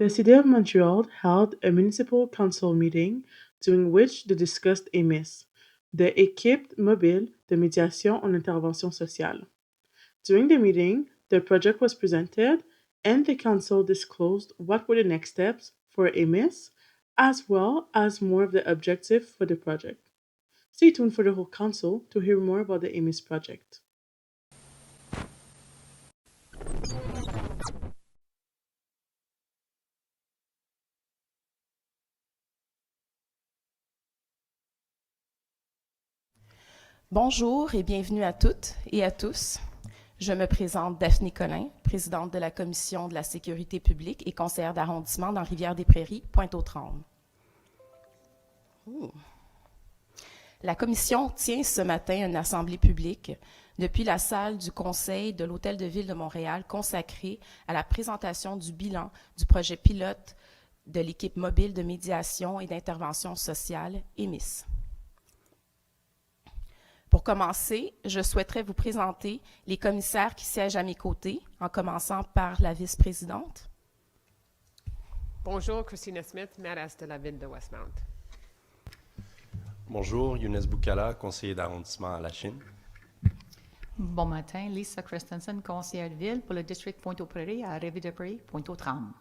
The City of Montreal held a municipal council meeting during which they discussed EMIS, the Équipe mobile de médiation en intervention sociale. During the meeting, the project was presented and the council disclosed what were the next steps for EMIS, as well as more of the objectives for the project. Stay tuned for the whole council to hear more about the EMIS project. Bonjour et bienvenue à toutes et à tous. Je me présente Daphné Collin, présidente de la Commission de la sécurité publique et conseillère d'arrondissement dans Rivière-des-Prairies, Pointe-aux-Trembles. La Commission tient ce matin une assemblée publique depuis la salle du Conseil de l'Hôtel de Ville de Montréal consacrée à la présentation du bilan du projet pilote de l'équipe mobile de médiation et d'intervention sociale, EMIS. Pour commencer, je souhaiterais vous présenter les commissaires qui siègent à mes côtés, en commençant par la vice-présidente. Bonjour, Christina Smith, mairesse de la ville de Westmount. Bonjour, Younes Boukala, conseiller d'arrondissement à la Chine. Bon matin, Lisa Christensen, conseillère de ville pour le district Pointe-aux-Prairies à Rivière-des-Prairies, Pointe-aux-Trembles.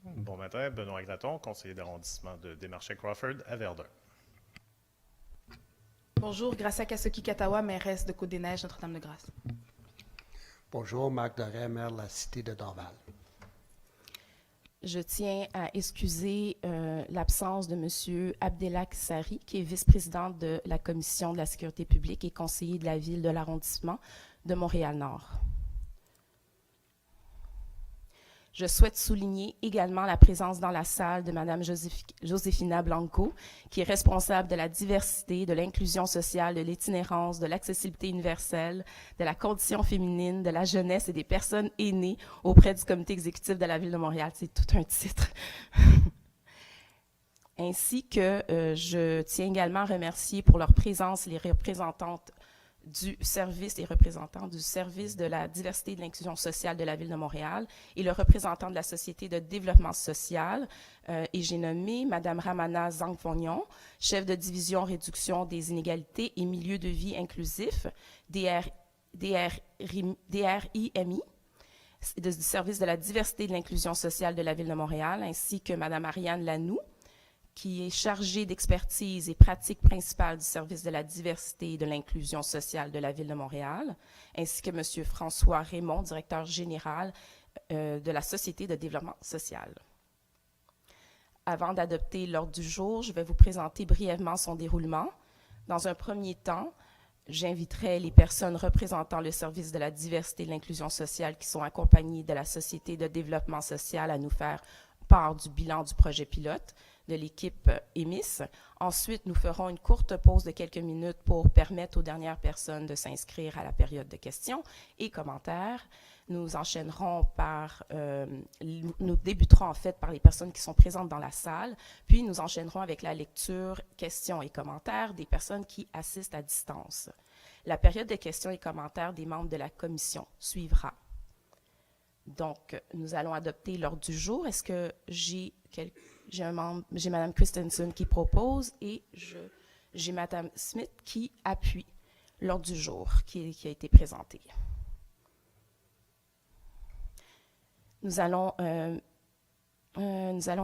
Bon matin, Benoît Graton, conseiller d'arrondissement de Desmarchais Crawford à Verdun. Bonjour, Gracia Kasoki-Katawa, mairesse de Côte-des-Neiges, Notre-Dame-de-Grâce. Bonjour, Marc Doré, maire de la cité de Dorval. Je tiens à excuser l'absence de M. Abdelak Sari, qui est vice-présidente de la Commission de la sécurité publique et conseiller de la ville de l'arrondissement de Montréal-Nord. Je souhaite souligner également la présence dans la salle de Mme Josefina Blanco, qui est responsable de la diversité, de l'inclusion sociale, de l'itinérance, de l'accessibilité universelle, de la condition féminine, de la jeunesse et des personnes aînées auprès du comité exécutif de la Ville de Montréal. C'est tout un titre. Ainsi que je tiens également à remercier pour leur présence les représentantes du service et représentants du service de la diversité et de l'inclusion sociale de la Ville de Montréal et le représentant de la Société de développement social. Et j'ai nommé Mme Ramana Zangfognon, chef de division réduction des inégalités et milieu de vie inclusif, DRIMI, du service de la diversité et de l'inclusion sociale de la Ville de Montréal, ainsi que Mme Ariane Lanoux, qui est chargée d'expertise et pratique principale du service de la diversité et de l'inclusion sociale de la Ville de Montréal, ainsi que M. François Raymond, directeur général de la Société de développement social. Avant d'adopter l'ordre du jour, je vais vous présenter brièvement son déroulement. Dans un premier temps, j'inviterai les personnes représentant le service de la diversité et de l'inclusion sociale qui sont accompagnées de la Société de développement social à nous faire part du bilan du projet pilote de l'équipe EMIS. Ensuite, nous ferons une courte pause de quelques minutes pour permettre aux dernières personnes de s'inscrire à la période de questions et commentaires. Nous enchaînerons par, nous débuterons en fait par les personnes qui sont présentes dans la salle, puis nous enchaînerons avec la lecture, questions et commentaires des personnes qui assistent à distance. La période de questions et commentaires des membres de la commission suivra. Donc, nous allons adopter l'ordre du jour. Est-ce que j'ai Mme Christensen qui propose et j'ai Mme Smith qui appuie l'ordre du jour qui a été présenté. Nous allons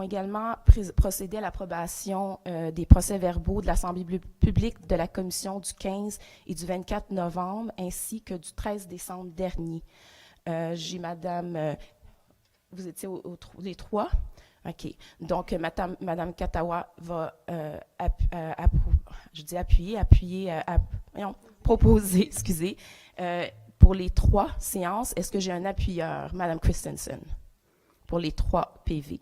également procéder à l'approbation des procès-verbaux de l'Assemblée publique de la Commission du 15 et du 24 novembre ainsi que du 13 décembre dernier. J'ai Madame... vous étiez les trois? OK. Donc, Madame Katawa va proposer, excusez, pour les trois séances. Est-ce que j'ai un appuyeur, Madame Christensen, pour les trois PV?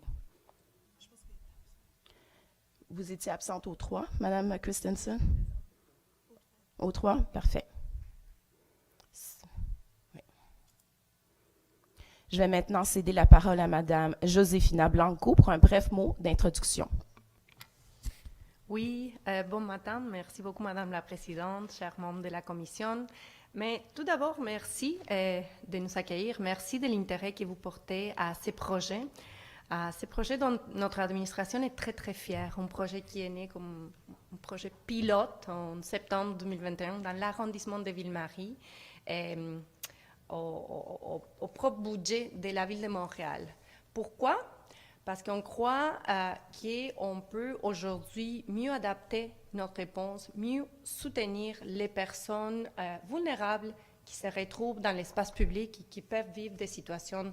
Vous étiez absente aux trois, Madame Christensen? Aux trois? Parfait. Je vais maintenant céder la parole à Madame Josefina Blanco pour un bref mot d'introduction. Oui, bon matin. Merci beaucoup, Madame la Présidente, chers membres de la Commission. Mais tout d'abord, merci de nous accueillir. Merci de l'intérêt que vous portez à ces projets. Ce projet dont notre administration est très très fière, un projet qui est né comme un projet pilote en septembre 2021 dans l'arrondissement de Ville-Marie, au propre budget de la ville de Montréal. Pourquoi? Parce qu'on croit qu'on peut aujourd'hui mieux adapter notre réponse, mieux soutenir les personnes vulnérables qui se retrouvent dans l'espace public et qui peuvent vivre des situations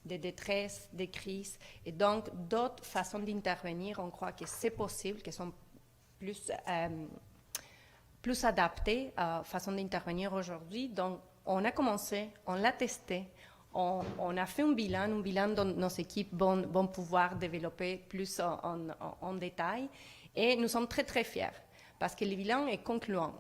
de détresse, de crise. Et donc, d'autres façons d'intervenir, on croit que c'est possible, qu'elles sont plus adaptées à façon d'intervenir aujourd'hui. Donc, on a commencé, on l'a testé, on a fait un bilan dont nos équipes vont pouvoir développer plus en détail. Et nous sommes très, très fiers parce que le bilan est concluant.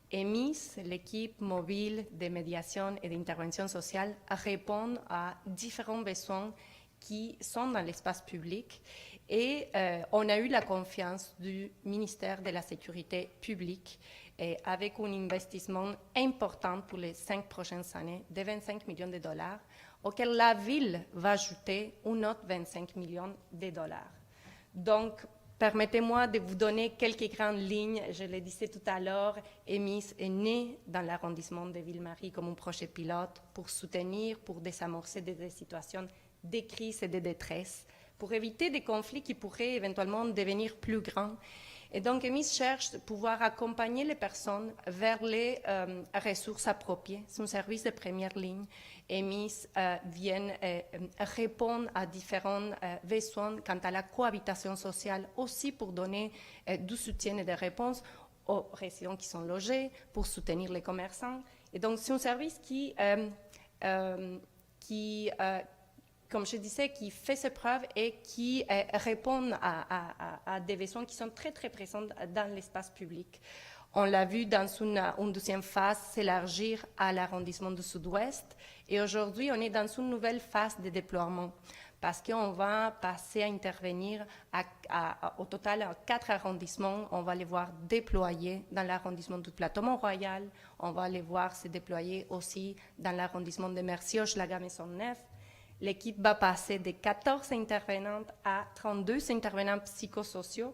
EMIS, l'équipe mobile de médiation et d'intervention sociale, répond à différents besoins qui sont dans l'espace public. Et on a eu la confiance du ministère de la Sécurité publique et avec un investissement important pour les 5 prochaines années de 25 millions de dollars, auquel la ville va ajouter un autre 25 millions de dollars. Donc, permettez-moi de vous donner quelques grandes lignes. Je le disais tout à l'heure, EMIS est né dans l'arrondissement de Ville-Marie comme un projet pilote pour soutenir, pour désamorcer des situations de crise et de détresse, pour éviter des conflits qui pourraient éventuellement devenir plus grands. Et donc, EMIS cherche à pouvoir accompagner les personnes vers les ressources appropriées. C'est un service de première ligne. EMIS vient répondre à différents besoins quant à la cohabitation sociale, aussi pour donner du soutien et des réponses aux résidents qui sont logés, pour soutenir les commerçants. Et donc, c'est un service qui comme je disais, qui fait ses preuves et qui répond à des besoins qui sont très, très présents dans l'espace public. On l'a vu dans une deuxième phase s'élargir à l'arrondissement du Sud-Ouest et aujourd'hui, on est dans une nouvelle phase de déploiement parce qu'on va passer à intervenir au total à 4 arrondissements. On va les voir déployer dans l'arrondissement du Plateau-Mont-Royal. On va les voir se déployer aussi dans l'arrondissement de Mercier-Hochelaga-Maisonneuve. L'équipe va passer de 14 intervenantes à 32 intervenants psychosociaux.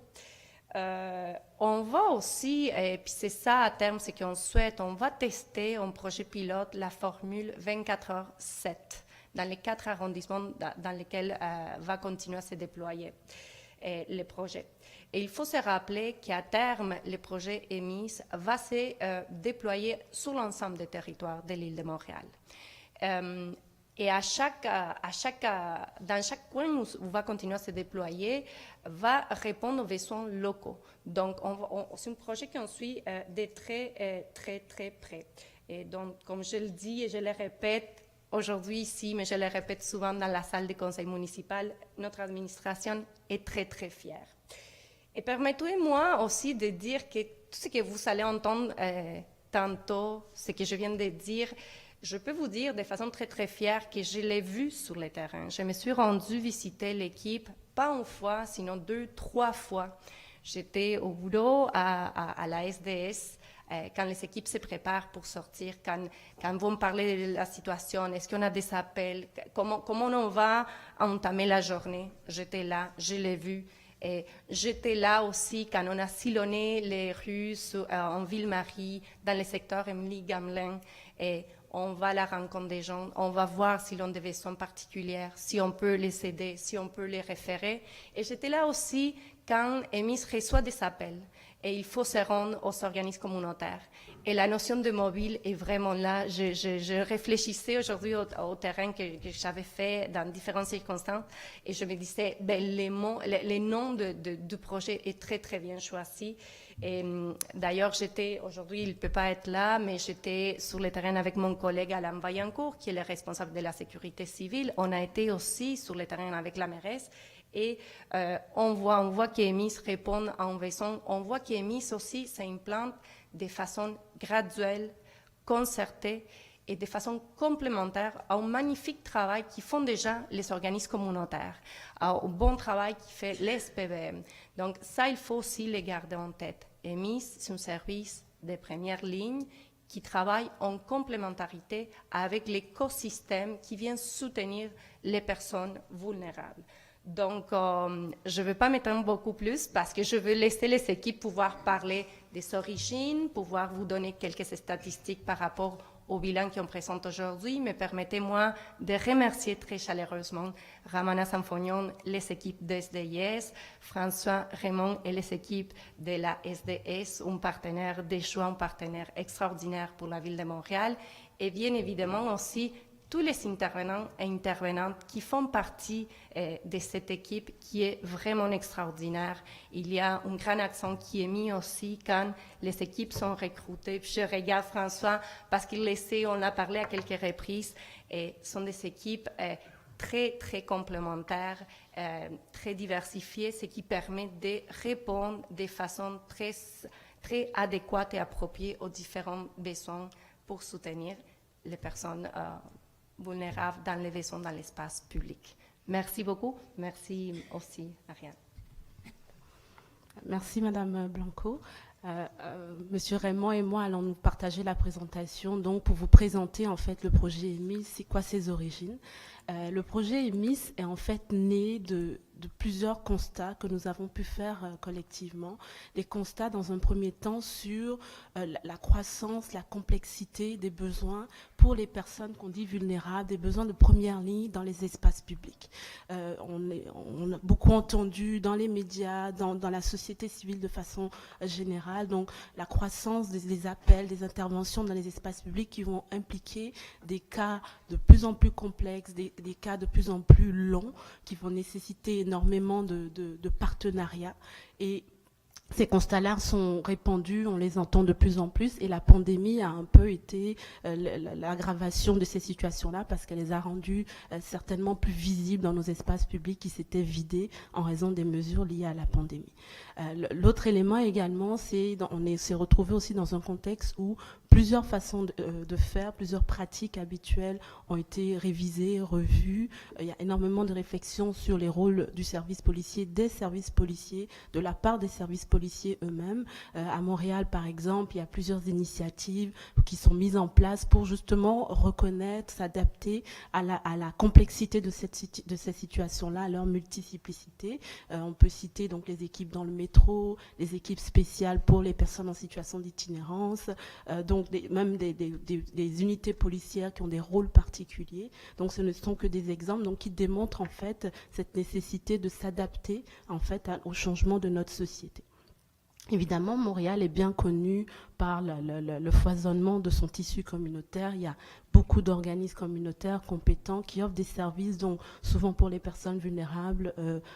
On va aussi, et puis c'est ça à terme ce qu'on souhaite, on va tester en projet pilote la formule 24h7 dans les 4 arrondissements dans lesquels va continuer à se déployer le projet. Et il faut se rappeler qu'à terme, le projet EMIS va se déployer sur l'ensemble des territoires de l'île de Montréal. Et dans chaque coin où on va continuer à se déployer, va répondre aux besoins locaux. Donc, c'est un projet qu'on suit de très, très, très près. Et donc, comme je le dis et je le répète aujourd'hui ici, mais je le répète souvent dans la salle du conseil municipal, notre administration est très, très fière. Et permettez-moi aussi de dire que tout ce que vous allez entendre tantôt, ce que je viens de dire, je peux vous dire de façon très, très fière que je l'ai vu sur le terrain. Je me suis rendue visiter l'équipe, pas une fois, sinon 2, 3 fois. J'étais au boulot à la SDS quand les équipes se préparent pour sortir, quand vont me parler de la situation, est-ce qu'on a des appels, comment on va entamer la journée. J'étais là, je l'ai vu. Et j'étais là aussi quand on a sillonné les rues en Ville-Marie, dans le secteur Émilie-Gamelin. Et on va à la rencontre des gens, on va voir s'ils ont des besoins particuliers, si on peut les aider, si on peut les référer. Et j'étais là aussi quand EMIS reçoit des appels et il faut se rendre aux organismes communautaires. Et la notion de mobile est vraiment là. Je réfléchissais aujourd'hui au terrain que j'avais fait dans différentes circonstances et je me disais, les noms du projet est très, très bien choisi. Et d'ailleurs, aujourd'hui, il ne peut pas être là, mais j'étais sur le terrain avec mon collègue Alain Vaillancourt, qui est le responsable de la sécurité civile. On a été aussi sur le terrain avec la mairesse. Et on voit qu'EMIS répond à un besoin. On voit qu'EMIS aussi s'implante de façon graduelle, concertée et de façon complémentaire au magnifique travail qui font déjà les organismes communautaires, au bon travail qui fait les SPVM. Donc ça, il faut aussi les garder en tête. EMIS, c'est un service de première ligne qui travaille en complémentarité avec l'écosystème qui vient soutenir les personnes vulnérables. Donc, je ne vais pas m'étendre beaucoup plus parce que je veux laisser les équipes pouvoir parler des origines, pouvoir vous donner quelques statistiques par rapport au bilan qu'on présente aujourd'hui, mais permettez-moi de remercier très chaleureusement Ramana Sanfonion, les équipes de SDIS, François Raymond et les équipes de la SDS, un partenaire des choix, un partenaire extraordinaire pour la Ville de Montréal, et bien évidemment aussi tous les intervenants et intervenantes qui font partie de cette équipe qui est vraiment extraordinaire. Il y a un grand accent qui est mis aussi quand les équipes sont recrutées. Je regarde François parce qu'il le sait, on a parlé à quelques reprises, et sont des équipes très, très complémentaires, très diversifiées, ce qui permet de répondre de façon très, très adéquate et appropriée aux différents besoins pour soutenir les personnes vulnérables dans les besoins dans l'espace public. Merci beaucoup. Merci aussi, Ariane. Merci, Madame Blanco. Monsieur Raymond et moi allons nous partager la présentation donc pour vous présenter en fait le projet EMIS, c'est quoi ses origines. Le projet EMIS est en fait né de plusieurs constats que nous avons pu faire collectivement. Des constats dans un premier temps sur la croissance, la complexité des besoins pour les personnes qu'on dit vulnérables, des besoins de première ligne dans les espaces publics. On a beaucoup entendu dans les médias, dans la société civile de façon générale, donc la croissance des appels, des interventions dans les espaces publics qui vont impliquer des cas de plus en plus complexes, des cas de plus en plus longs, qui vont nécessiter énormément de partenariats. Et ces constats-là sont répandus, on les entend de plus en plus, et la pandémie a un peu été l'aggravation de ces situations-là parce qu'elle les a rendues certainement plus visibles dans nos espaces publics qui s'étaient vidés en raison des mesures liées à la pandémie. L'autre élément également, on s'est retrouvé aussi dans un contexte où plusieurs façons de faire, plusieurs pratiques habituelles ont été révisées, revues. Il y a énormément de réflexions sur les rôles du service policier, des services policiers, de la part des services policiers eux-mêmes. À Montréal, par exemple, il y a plusieurs initiatives qui sont mises en place pour justement reconnaître, s'adapter à la complexité de ces situations-là, à leur multiplicité. On peut citer donc les équipes dans le métro, les équipes spéciales pour les personnes en situation d'itinérance, donc même des unités policières qui ont des rôles particuliers. Donc ce ne sont que des exemples donc, qui démontrent en fait cette nécessité de s'adapter en fait au changement de notre société. Évidemment, Montréal est bien connu par le foisonnement de son tissu communautaire. Il y a beaucoup d'organismes communautaires compétents qui offrent des services, donc souvent pour les personnes vulnérables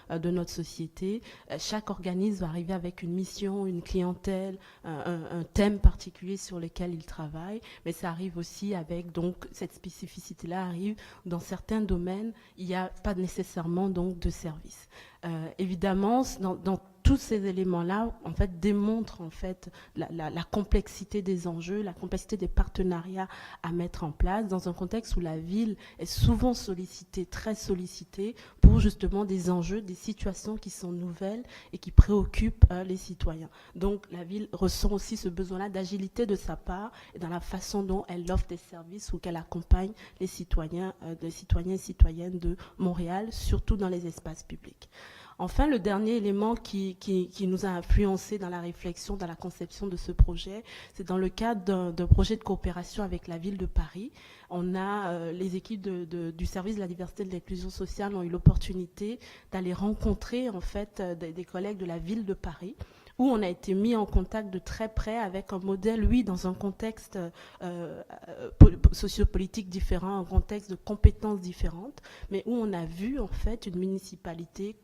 de notre société. Chaque organisme va arriver avec une mission, une clientèle, un thème particulier sur lequel il travaille, mais ça arrive aussi avec, donc cette spécificité-là arrive dans certains domaines, il n'y a pas nécessairement donc de services. Évidemment, dans tous ces éléments-là, en fait, démontrent en fait la complexité des enjeux, la complexité des partenariats à mettre en place dans un contexte où la ville est souvent sollicitée, très sollicitée, pour justement des enjeux, des situations qui sont nouvelles et qui préoccupent les citoyens. Donc, la ville ressent aussi ce besoin-là d'agilité de sa part et dans la façon dont elle offre des services ou qu'elle accompagne les citoyens et citoyennes de Montréal, surtout dans les espaces publics. Enfin, le dernier élément qui nous a influencé dans la réflexion, dans la conception de ce projet, c'est dans le cadre d'un projet de coopération avec la ville de Paris. On a les équipes du service de la diversité et de l'inclusion sociale ont eu l'opportunité d'aller rencontrer en fait des collègues de la ville de Paris, où on a été mis en contact de très près avec un modèle, oui, dans un contexte sociopolitique différent, un contexte de compétences différentes, mais où on a vu en fait une municipalité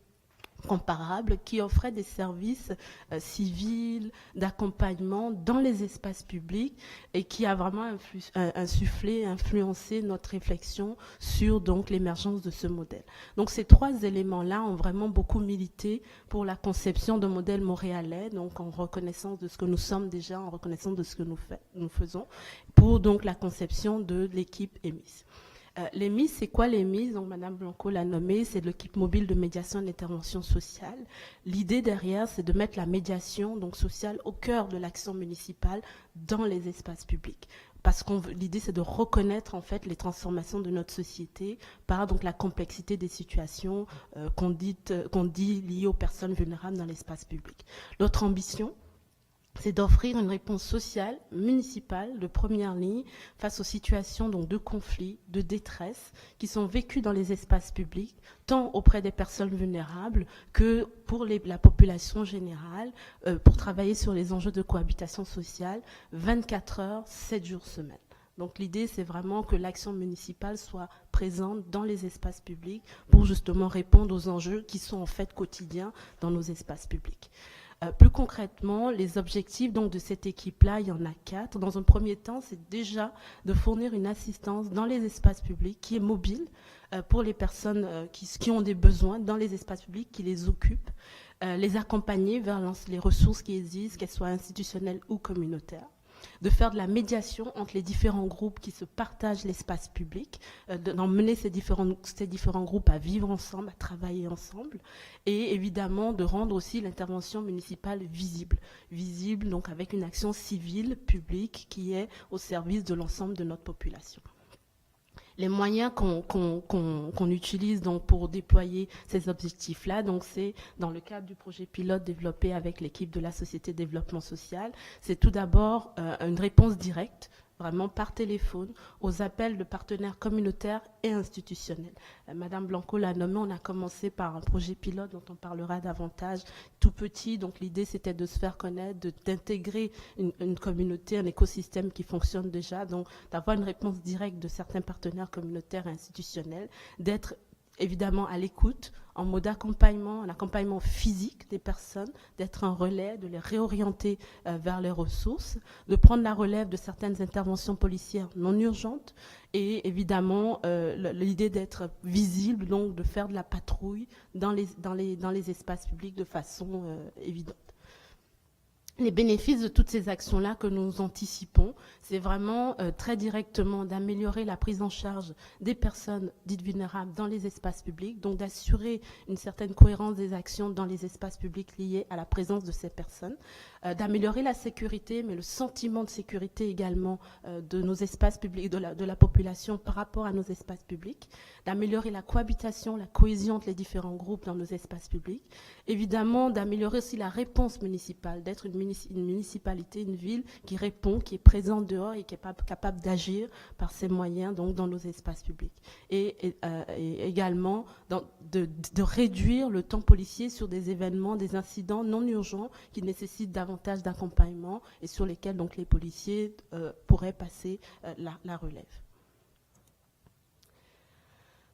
comparable qui offrait des services civils, d'accompagnement dans les espaces publics et qui a vraiment insufflé, influencé notre réflexion sur donc l'émergence de ce modèle. Donc ces trois éléments-là ont vraiment beaucoup milité pour la conception d'un modèle montréalais, donc en reconnaissance de ce que nous sommes déjà, en reconnaissance de ce que nous faisons, pour donc la conception de l'équipe EMIS. Les MIS, c'est quoi les MIS? Donc, Madame Blanco l'a nommé, c'est l'équipe mobile de médiation et d'intervention sociale. L'idée derrière, c'est de mettre la médiation donc sociale au cœur de l'action municipale dans les espaces publics. Parce que l'idée, c'est de reconnaître en fait les transformations de notre société par donc la complexité des situations qu'on dit liées aux personnes vulnérables dans l'espace public. Notre ambition, c'est d'offrir une réponse sociale, municipale, de première ligne, face aux situations donc, de conflit, de détresse, qui sont vécues dans les espaces publics, tant auprès des personnes vulnérables que pour la population générale, pour travailler sur les enjeux de cohabitation sociale, 24 heures, 7 jours semaine. Donc l'idée, c'est vraiment que l'action municipale soit présente dans les espaces publics pour justement répondre aux enjeux qui sont en fait quotidiens dans nos espaces publics. Plus concrètement, les objectifs donc, de cette équipe-là, il y en a 4. Dans un premier temps, c'est déjà de fournir une assistance dans les espaces publics qui est mobile pour les personnes qui ont des besoins dans les espaces publics, qui les occupent, les accompagner vers les ressources qui existent, qu'elles soient institutionnelles ou communautaires, de faire de la médiation entre les différents groupes qui se partagent l'espace public, d'emmener ces différents groupes à vivre ensemble, à travailler ensemble, et évidemment de rendre aussi l'intervention municipale visible donc avec une action civile, publique, qui est au service de l'ensemble de notre population. Les moyens qu'on utilise donc pour déployer ces objectifs-là, donc c'est dans le cadre du projet pilote développé avec l'équipe de la Société de développement social, c'est tout d'abord une réponse directe, vraiment par téléphone, aux appels de partenaires communautaires et institutionnels. Madame Blanco l'a nommé, on a commencé par un projet pilote dont on parlera davantage, tout petit, donc l'idée c'était de se faire connaître, d'intégrer une communauté, un écosystème qui fonctionne déjà, donc d'avoir une réponse directe de certains partenaires communautaires et institutionnels, d'être évidemment à l'écoute, en mode accompagnement, un accompagnement physique des personnes, d'être un relais, de les réorienter vers les ressources, de prendre la relève de certaines interventions policières non urgentes et évidemment l'idée d'être visible, donc de faire de la patrouille dans les espaces publics de façon évidente. Les bénéfices de toutes ces actions-là que nous anticipons, c'est vraiment très directement d'améliorer la prise en charge des personnes dites vulnérables dans les espaces publics, donc d'assurer une certaine cohérence des actions dans les espaces publics liés à la présence de ces personnes, d'améliorer la sécurité, mais le sentiment de sécurité également de nos espaces publics, de la population par rapport à nos espaces publics, d'améliorer la cohabitation, la cohésion entre les différents groupes dans nos espaces publics, évidemment d'améliorer aussi la réponse municipale, d'être une municipalité, une ville qui répond, qui est présente dehors et qui est capable d'agir par ses moyens donc, dans nos espaces publics. Et également de réduire le temps policier sur des événements, des incidents non urgents qui nécessitent davantage d'accompagnement et sur lesquels donc, les policiers pourraient passer la relève.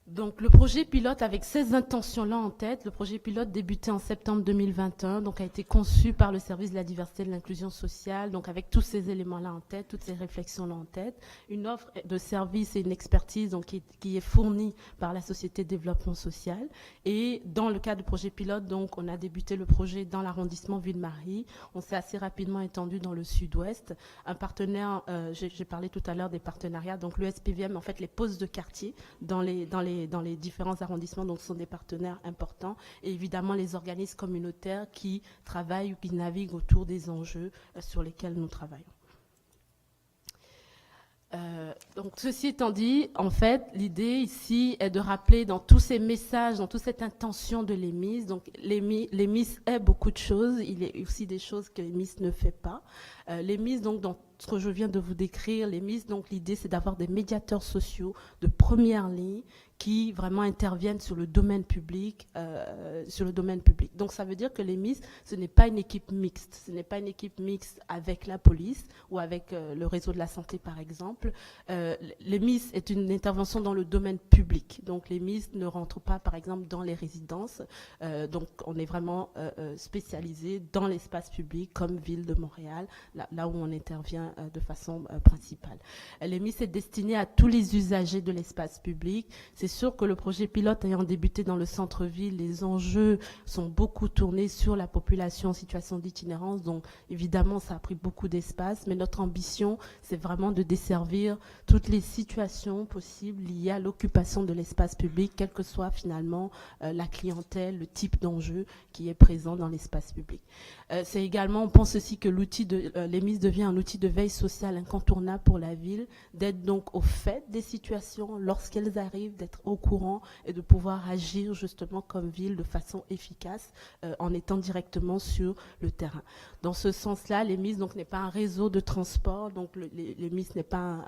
Donc, le projet pilote, avec ces intentions-là en tête, le projet pilote débuté en septembre 2021, donc a été conçu par le service de la diversité et de l'inclusion sociale, donc avec tous ces éléments-là en tête, toutes ces réflexions-là en tête, une offre de services et une expertise donc, qui est fournie par la Société de développement social. Et dans le cadre du projet pilote, donc, on a débuté le projet dans l'arrondissement Ville-Marie. On s'est assez rapidement étendu dans le sud-ouest. Un partenaire, j'ai parlé tout à l'heure des partenariats, donc le SPVM, en fait, les postes de quartier dans les différents arrondissements, donc ce sont des partenaires importants, et évidemment les organismes communautaires qui travaillent ou qui naviguent autour des enjeux sur lesquels nous travaillons. Donc, ceci étant dit, en fait, l'idée ici est de rappeler dans tous ces messages, dans toute cette intention de l'EMIS, donc l'EMIS est beaucoup de choses, il y a aussi des choses que l'EMIS ne fait pas. L'EMIS, donc, dans ce que je viens de vous décrire, l'EMIS, donc l'idée c'est d'avoir des médiateurs sociaux de première ligne qui vraiment interviennent sur le domaine public, Donc ça veut dire que l'EMIS, ce n'est pas une équipe mixte, ce n'est pas une équipe mixte avec la police ou avec le réseau de la santé par exemple. L'EMIS est une intervention dans le domaine public, donc l'EMIS ne rentre pas par exemple dans les résidences, donc on est vraiment spécialisé dans l'espace public comme Ville de Montréal, là où on intervient vient de façon principale. L'EMIS est destiné à tous les usagers de l'espace public. C'est sûr que le projet pilote ayant débuté dans le centre-ville, les enjeux sont beaucoup tournés sur la population en situation d'itinérance, donc évidemment ça a pris beaucoup d'espace, mais notre ambition c'est vraiment de desservir toutes les situations possibles liées à l'occupation de l'espace public, quelle que soit finalement la clientèle, le type d'enjeu qui est présent dans l'espace public. C'est également, on pense aussi que l'EMIS devient un outil de veille sociale incontournable pour la ville, d'être donc au fait des situations lorsqu'elles arrivent, d'être au courant et de pouvoir agir justement comme ville de façon efficace en étant directement sur le terrain. Dans ce sens-là, l'EMIS donc n'est pas un réseau de transport, donc l'EMIS n'est pas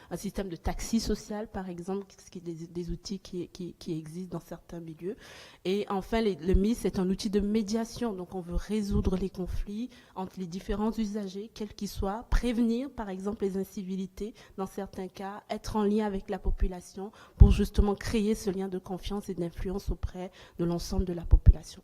un système de taxi social par exemple, ce qui est des outils qui existent dans certains milieux. Et enfin, l'EMIS est un outil de médiation, donc on veut résoudre les conflits entre les différents usagers, quels qu'ils soient, prévenir par exemple les incivilités dans certains cas, être en lien avec la population pour justement créer ce lien de confiance et d'influence auprès de l'ensemble de la population.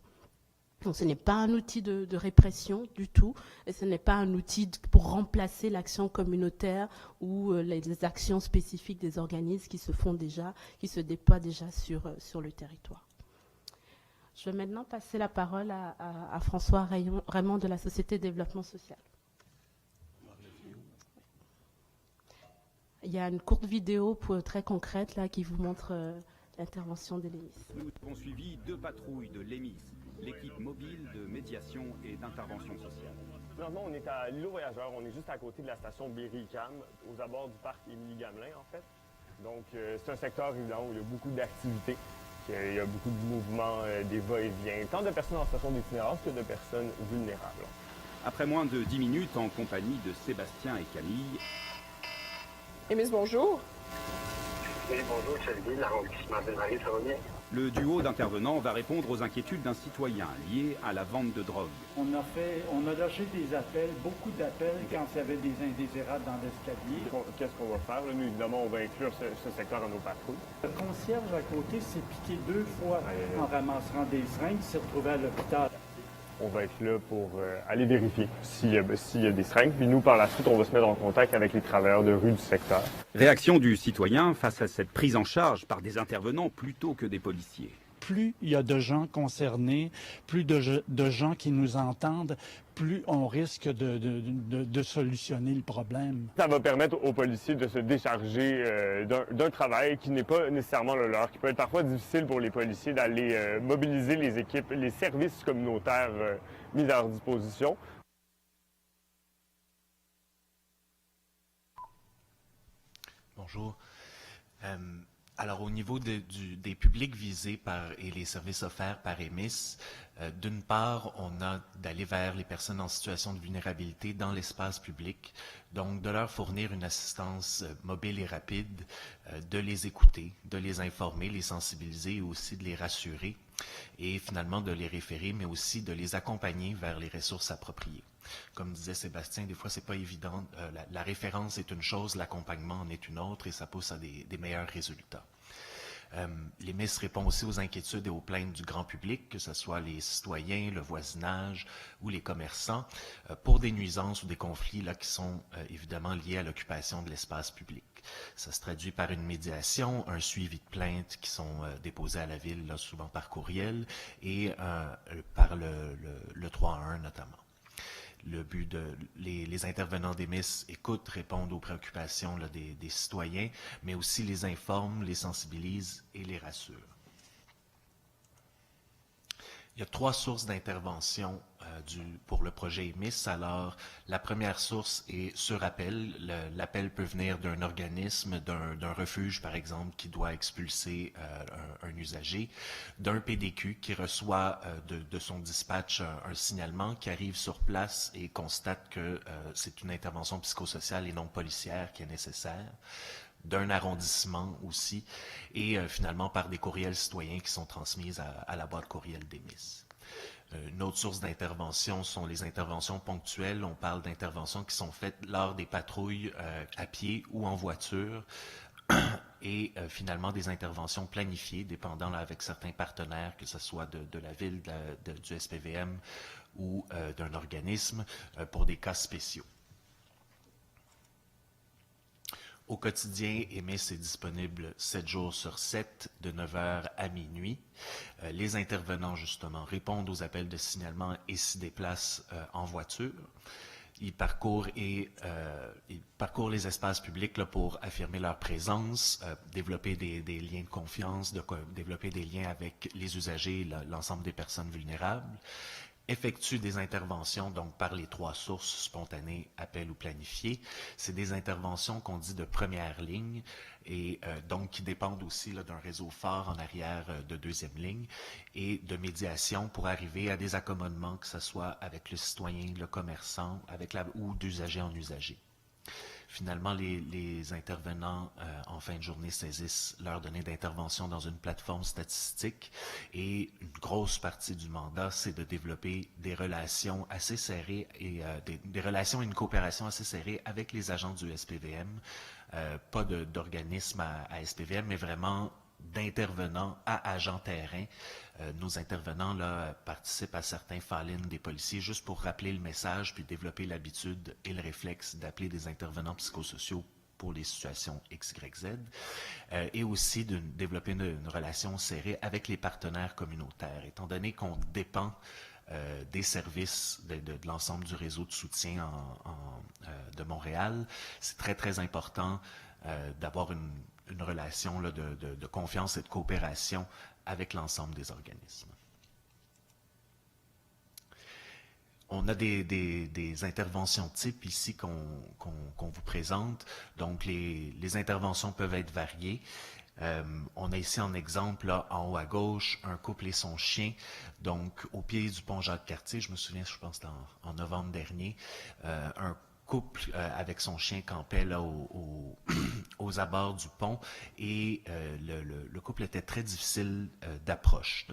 Donc ce n'est pas un outil de répression du tout, et ce n'est pas un outil pour remplacer l'action communautaire ou les actions spécifiques des organismes qui se font déjà, qui se déploient déjà sur le territoire. Je vais maintenant passer la parole à François Raymond de la Société de développement social. Il y a une courte vidéo très concrète là, qui vous montre l'intervention de l'EMIS. Nous avons suivi 2 patrouilles de l'EMIS, l'équipe mobile de médiation et d'intervention sociale. Présentement, on est à l'îlot Voyageurs, on est juste à côté de la station Berry-UQAM, aux abords du parc Émilie-Gamelin en fait. Donc c'est un secteur évidemment où il y a beaucoup d'activités, il y a beaucoup de mouvements, des va-et-vient, tant de personnes en situation d'itinérance que de personnes vulnérables. Après moins de 10 minutes en compagnie de Sébastien et Camille. Émis, bonjour. Oui, bonjour, Sylvie, l'arrondissement de Marie, ça va bien? Le duo d'intervenants va répondre aux inquiétudes d'un citoyen liées à la vente de drogue. On a lâché des appels, beaucoup d'appels quand il y avait des indésirables dans l'escalier. Qu'est-ce qu'on va faire? Là, nous, évidemment, on va inclure ce secteur dans nos patrouilles. Le concierge à côté s'est piqué 2 fois en ramassant des seringues, il s'est retrouvé à l'hôpital. On va être là pour aller vérifier s'il y a des seringues. Puis nous, par la suite, on va se mettre en contact avec les travailleurs de rue du secteur. Réaction du citoyen face à cette prise en charge par des intervenants plutôt que des policiers. Plus il y a de gens concernés, plus de gens qui nous entendent, plus on risque de solutionner le problème. Ça va permettre aux policiers de se décharger d'un travail qui n'est pas nécessairement le leur, qui peut être parfois difficile pour les policiers d'aller mobiliser les équipes, les services communautaires mis à leur disposition. Bonjour. Alors, au niveau des publics visés et les services offerts par EMIS, d'une part, on a d'aller vers les personnes en situation de vulnérabilité dans l'espace public, donc de leur fournir une assistance mobile et rapide, de les écouter, de les informer, les sensibiliser et aussi de les rassurer, et finalement de les référer, mais aussi de les accompagner vers les ressources appropriées. Comme disait Sébastien, des fois, c'est pas évident. La référence est une chose, l'accompagnement en est une autre, et ça pousse à des meilleurs résultats. L'EMIS répond aussi aux inquiétudes et aux plaintes du grand public, que ce soit les citoyens, le voisinage ou les commerçants, pour des nuisances ou des conflits là, qui sont évidemment liés à l'occupation de l'espace public. Ça se traduit par une médiation, un suivi de plaintes qui sont déposées à la ville, là, souvent par courriel, et par le 3-1 notamment. Le but les intervenants d'EMIS écoutent, répondent aux préoccupations là, des citoyens, mais aussi les informent, les sensibilisent et les rassurent. Il y a 3 sources d'intervention pour le projet EMIS. Alors, la première source est sur appel. L'appel peut venir d'un organisme, d'un refuge, par exemple, qui doit expulser un usager, d'un PDQ qui reçoit de son dispatch un signalement, qui arrive sur place et constate que c'est une intervention psychosociale et non policière qui est nécessaire, d'un arrondissement aussi, et finalement par des courriels citoyens qui sont transmis à la boîte courriel d'EMIS. Une autre source d'intervention sont les interventions ponctuelles. On parle d'interventions qui sont faites lors des patrouilles à pied ou en voiture, et finalement des interventions planifiées, dépendant là, avec certains partenaires, que ce soit de la ville, du SPVM ou d'un organisme, pour des cas spéciaux. Au quotidien, EMIS est disponible 7 jours sur 7, de 9h à minuit. Les intervenants, justement, répondent aux appels de signalement et s'y déplacent en voiture. Ils parcourent les espaces publics là, pour affirmer leur présence, développer des liens de confiance, développer des liens avec les usagers, l'ensemble des personnes vulnérables, effectuent des interventions donc par les 3 sources, spontanées, appel ou planifiées. C'est des interventions qu'on dit de première ligne et donc qui dépendent aussi d'un réseau fort en arrière de deuxième ligne et de médiation pour arriver à des accommodements, que ce soit avec le citoyen, le commerçant, ou d'usager en usager. Finalement, les intervenants en fin de journée saisissent leurs données d'intervention dans une plateforme statistique et une grosse partie du mandat, c'est de développer des relations assez serrées et des relations et une coopération assez serrée avec les agents du SPVM, pas d'organisme à SPVM, mais vraiment d'intervenants à agents terrain. Nos intervenants là, participent à certains fall-in des policiers juste pour rappeler le message puis développer l'habitude et le réflexe d'appeler des intervenants psychosociaux pour les situations X, Y, Z, et aussi de développer une relation serrée avec les partenaires communautaires. Étant donné qu'on dépend des services de l'ensemble du réseau de soutien de Montréal, c'est très, très important d'avoir une relation là, de confiance et de coopération avec l'ensemble des organismes. On a des interventions types ici qu'on vous présente. Donc, les interventions peuvent être variées. On a ici en exemple, là, en haut à gauche, un couple et son chien. Donc, au pied du pont Jacques-Cartier, je me souviens, je pense, en novembre dernier, un couple avec son chien campait là aux abords du pont et le couple était très difficile d'approche,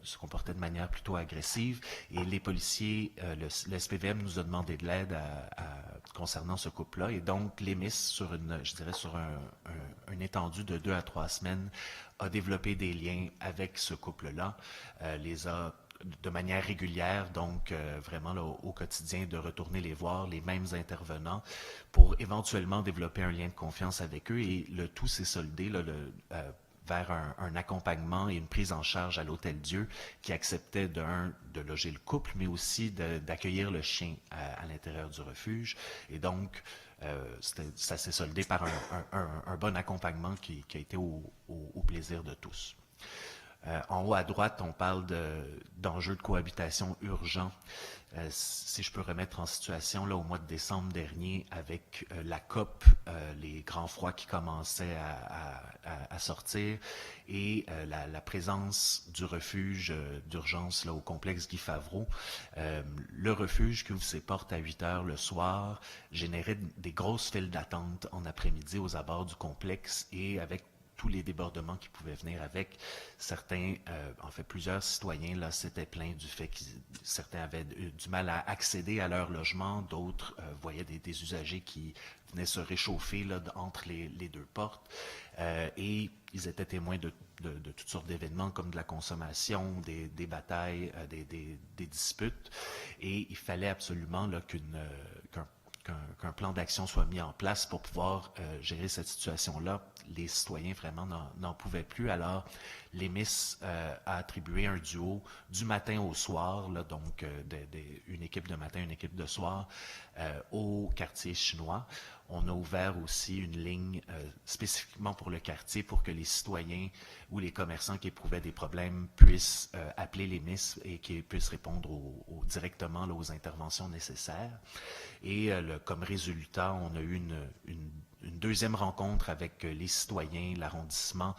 se comportait de manière plutôt agressive et les policiers, le SPVM nous a demandé de l'aide concernant ce couple-là et donc l'EMIS sur une étendue de 2 à 3 semaines a développé des liens avec ce couple-là, les a de manière régulière, donc vraiment là, au quotidien, de retourner les voir, les mêmes intervenants, pour éventuellement développer un lien de confiance avec eux. Et le tout s'est soldé là, vers un accompagnement et une prise en charge à l'Hôtel-Dieu qui acceptait de loger le couple, mais aussi d'accueillir le chien à l'intérieur du refuge. Et donc, ça s'est soldé par un bon accompagnement qui a été au plaisir de tous. En haut à droite, on parle d'enjeux de cohabitation urgents. Si je peux remettre en situation, là, au mois de décembre dernier, avec la COP, les grands froids qui commençaient à sortir, et la présence du refuge d'urgence là, au complexe Guy Favreau, le refuge qui ouvre ses portes à 8 heures le soir générait des grosses files d'attente en après-midi aux abords du complexe et avec tous les débordements qui pouvaient venir avec. Certains, en fait plusieurs citoyens là s'étaient plaints du fait que certains avaient du mal à accéder à leur logement, d'autres voyaient des usagers qui venaient se réchauffer là, entre les 2 portes et ils étaient témoins de toutes sortes d'événements comme de la consommation, des batailles, des disputes et il fallait absolument là, qu'un plan d'action soit mis en place pour pouvoir gérer cette situation-là. Les citoyens vraiment n'en pouvaient plus. Alors, l'EMIS a attribué un duo du matin au soir, là, donc une équipe de matin, une équipe de soir, au quartier chinois. On a ouvert aussi une ligne spécifiquement pour le quartier pour que les citoyens ou les commerçants qui éprouvaient des problèmes puissent appeler l'EMIS et qu'ils puissent répondre directement là, aux interventions nécessaires. Et comme résultat, on a eu une deuxième rencontre avec les citoyens, l'arrondissement,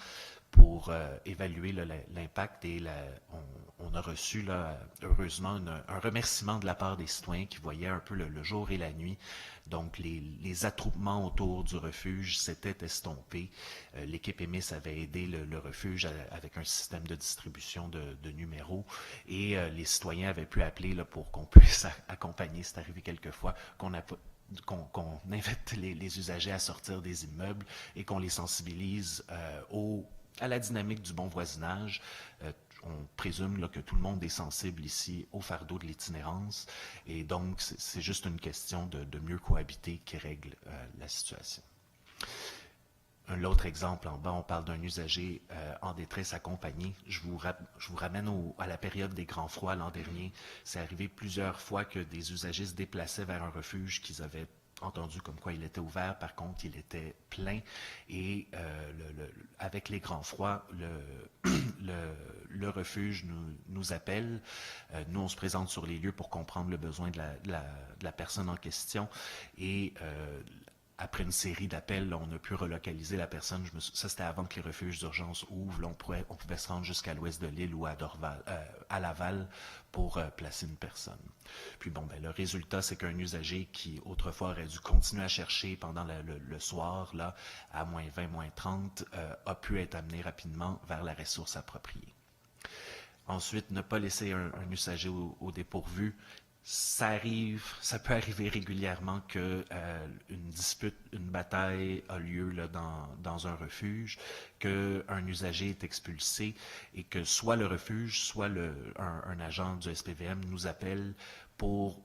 pour évaluer l'impact et on a reçu là, heureusement un remerciement de la part des citoyens qui voyaient un peu le jour et la nuit. Donc les attroupements autour du refuge s'étaient estompés. L'équipe EMIS avait aidé le refuge avec un système de distribution de numéros et les citoyens avaient pu appeler là, pour qu'on puisse accompagner. C'est arrivé quelquefois qu'on invite les usagers à sortir des immeubles et qu'on les sensibilise à la dynamique du bon voisinage. On présume là, que tout le monde est sensible ici au fardeau de l'itinérance et donc c'est juste une question de mieux cohabiter qui règle la situation. L'autre exemple en bas, on parle d'un usager en détresse accompagné. Je vous ramène à la période des grands froids l'an dernier. C'est arrivé plusieurs fois que des usagers se déplaçaient vers un refuge qu'ils avaient entendu comme quoi il était ouvert, par contre il était plein, et avec les grands froids, le refuge nous appelle. Nous, on se présente sur les lieux pour comprendre le besoin de la personne en question, et après une série d'appels, on a pu relocaliser la personne. Ça, c'était avant que les refuges d'urgence ouvrent. Là, on pouvait se rendre jusqu'à l'ouest de l'île ou à Laval pour placer une personne. Puis bon, le résultat, c'est qu'un usager qui autrefois aurait dû continuer à chercher pendant le soir, là, à moins 20, moins 30, a pu être amené rapidement vers la ressource appropriée. Ensuite, ne pas laisser un usager au dépourvu. Ça peut arriver régulièrement que une dispute, une bataille a lieu là, dans un refuge, qu'un usager est expulsé et que soit le refuge, soit un agent du SPVM nous appelle pour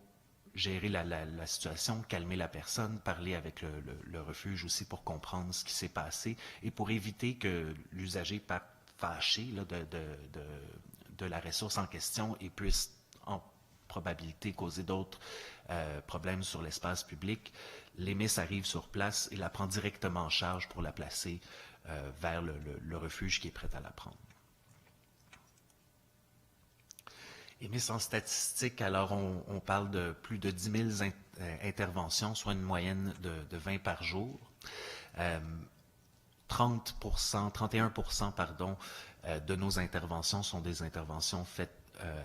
gérer la situation, calmer la personne, parler avec le refuge aussi pour comprendre ce qui s'est passé et pour éviter que l'usager parte fâché là, de la ressource en question et puisse en probabilité causer d'autres problèmes sur l'espace public. L'EMIS arrive sur place et la prend directement en charge pour la placer vers le refuge qui est prêt à la prendre. EMIS en statistique, alors on parle de plus de 10 000 interventions, soit une moyenne de 20 par jour. 31% pardon, de nos interventions sont des interventions faites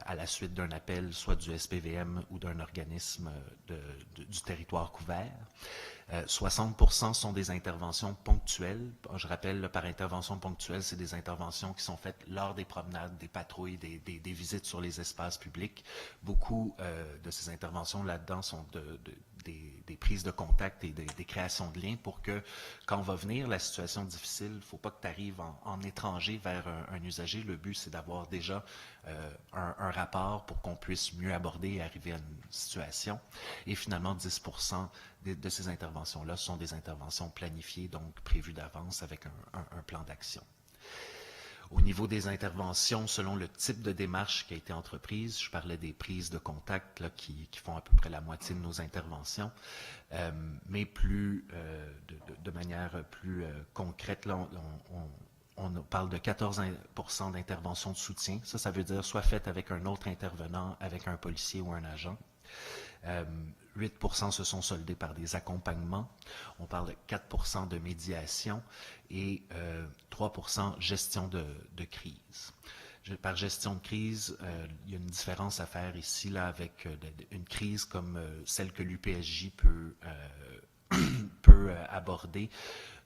à la suite d'un appel, soit du SPVM ou d'un organisme du territoire couvert. 60% sont des interventions ponctuelles. Je rappelle, là, par intervention ponctuelle, c'est des interventions qui sont faites lors des promenades, des patrouilles, des visites sur les espaces publics. Beaucoup de ces interventions là-dedans sont des prises de contact et des créations de liens pour que, quand on va venir la situation difficile, il ne faut pas que tu arrives en étranger vers un usager. Le but, c'est d'avoir déjà un rapport pour qu'on puisse mieux aborder et arriver à une situation. Et finalement, 10% de ces interventions-là sont des interventions planifiées, donc prévues d'avance avec un plan d'action. Au niveau des interventions, selon le type de démarche qui a été entreprise, je parlais des prises de contact là, qui font à peu près la moitié de nos interventions, mais de manière plus concrète, là, on parle de 14% d'interventions de soutien. Ça veut dire soit faites avec un autre intervenant, avec un policier ou un agent. 8% se sont soldés par des accompagnements. On parle de 4% de médiation et 3% gestion de crise. Par gestion de crise, il y a une différence à faire ici là, avec une crise comme celle que l'UPSJ peut aborder.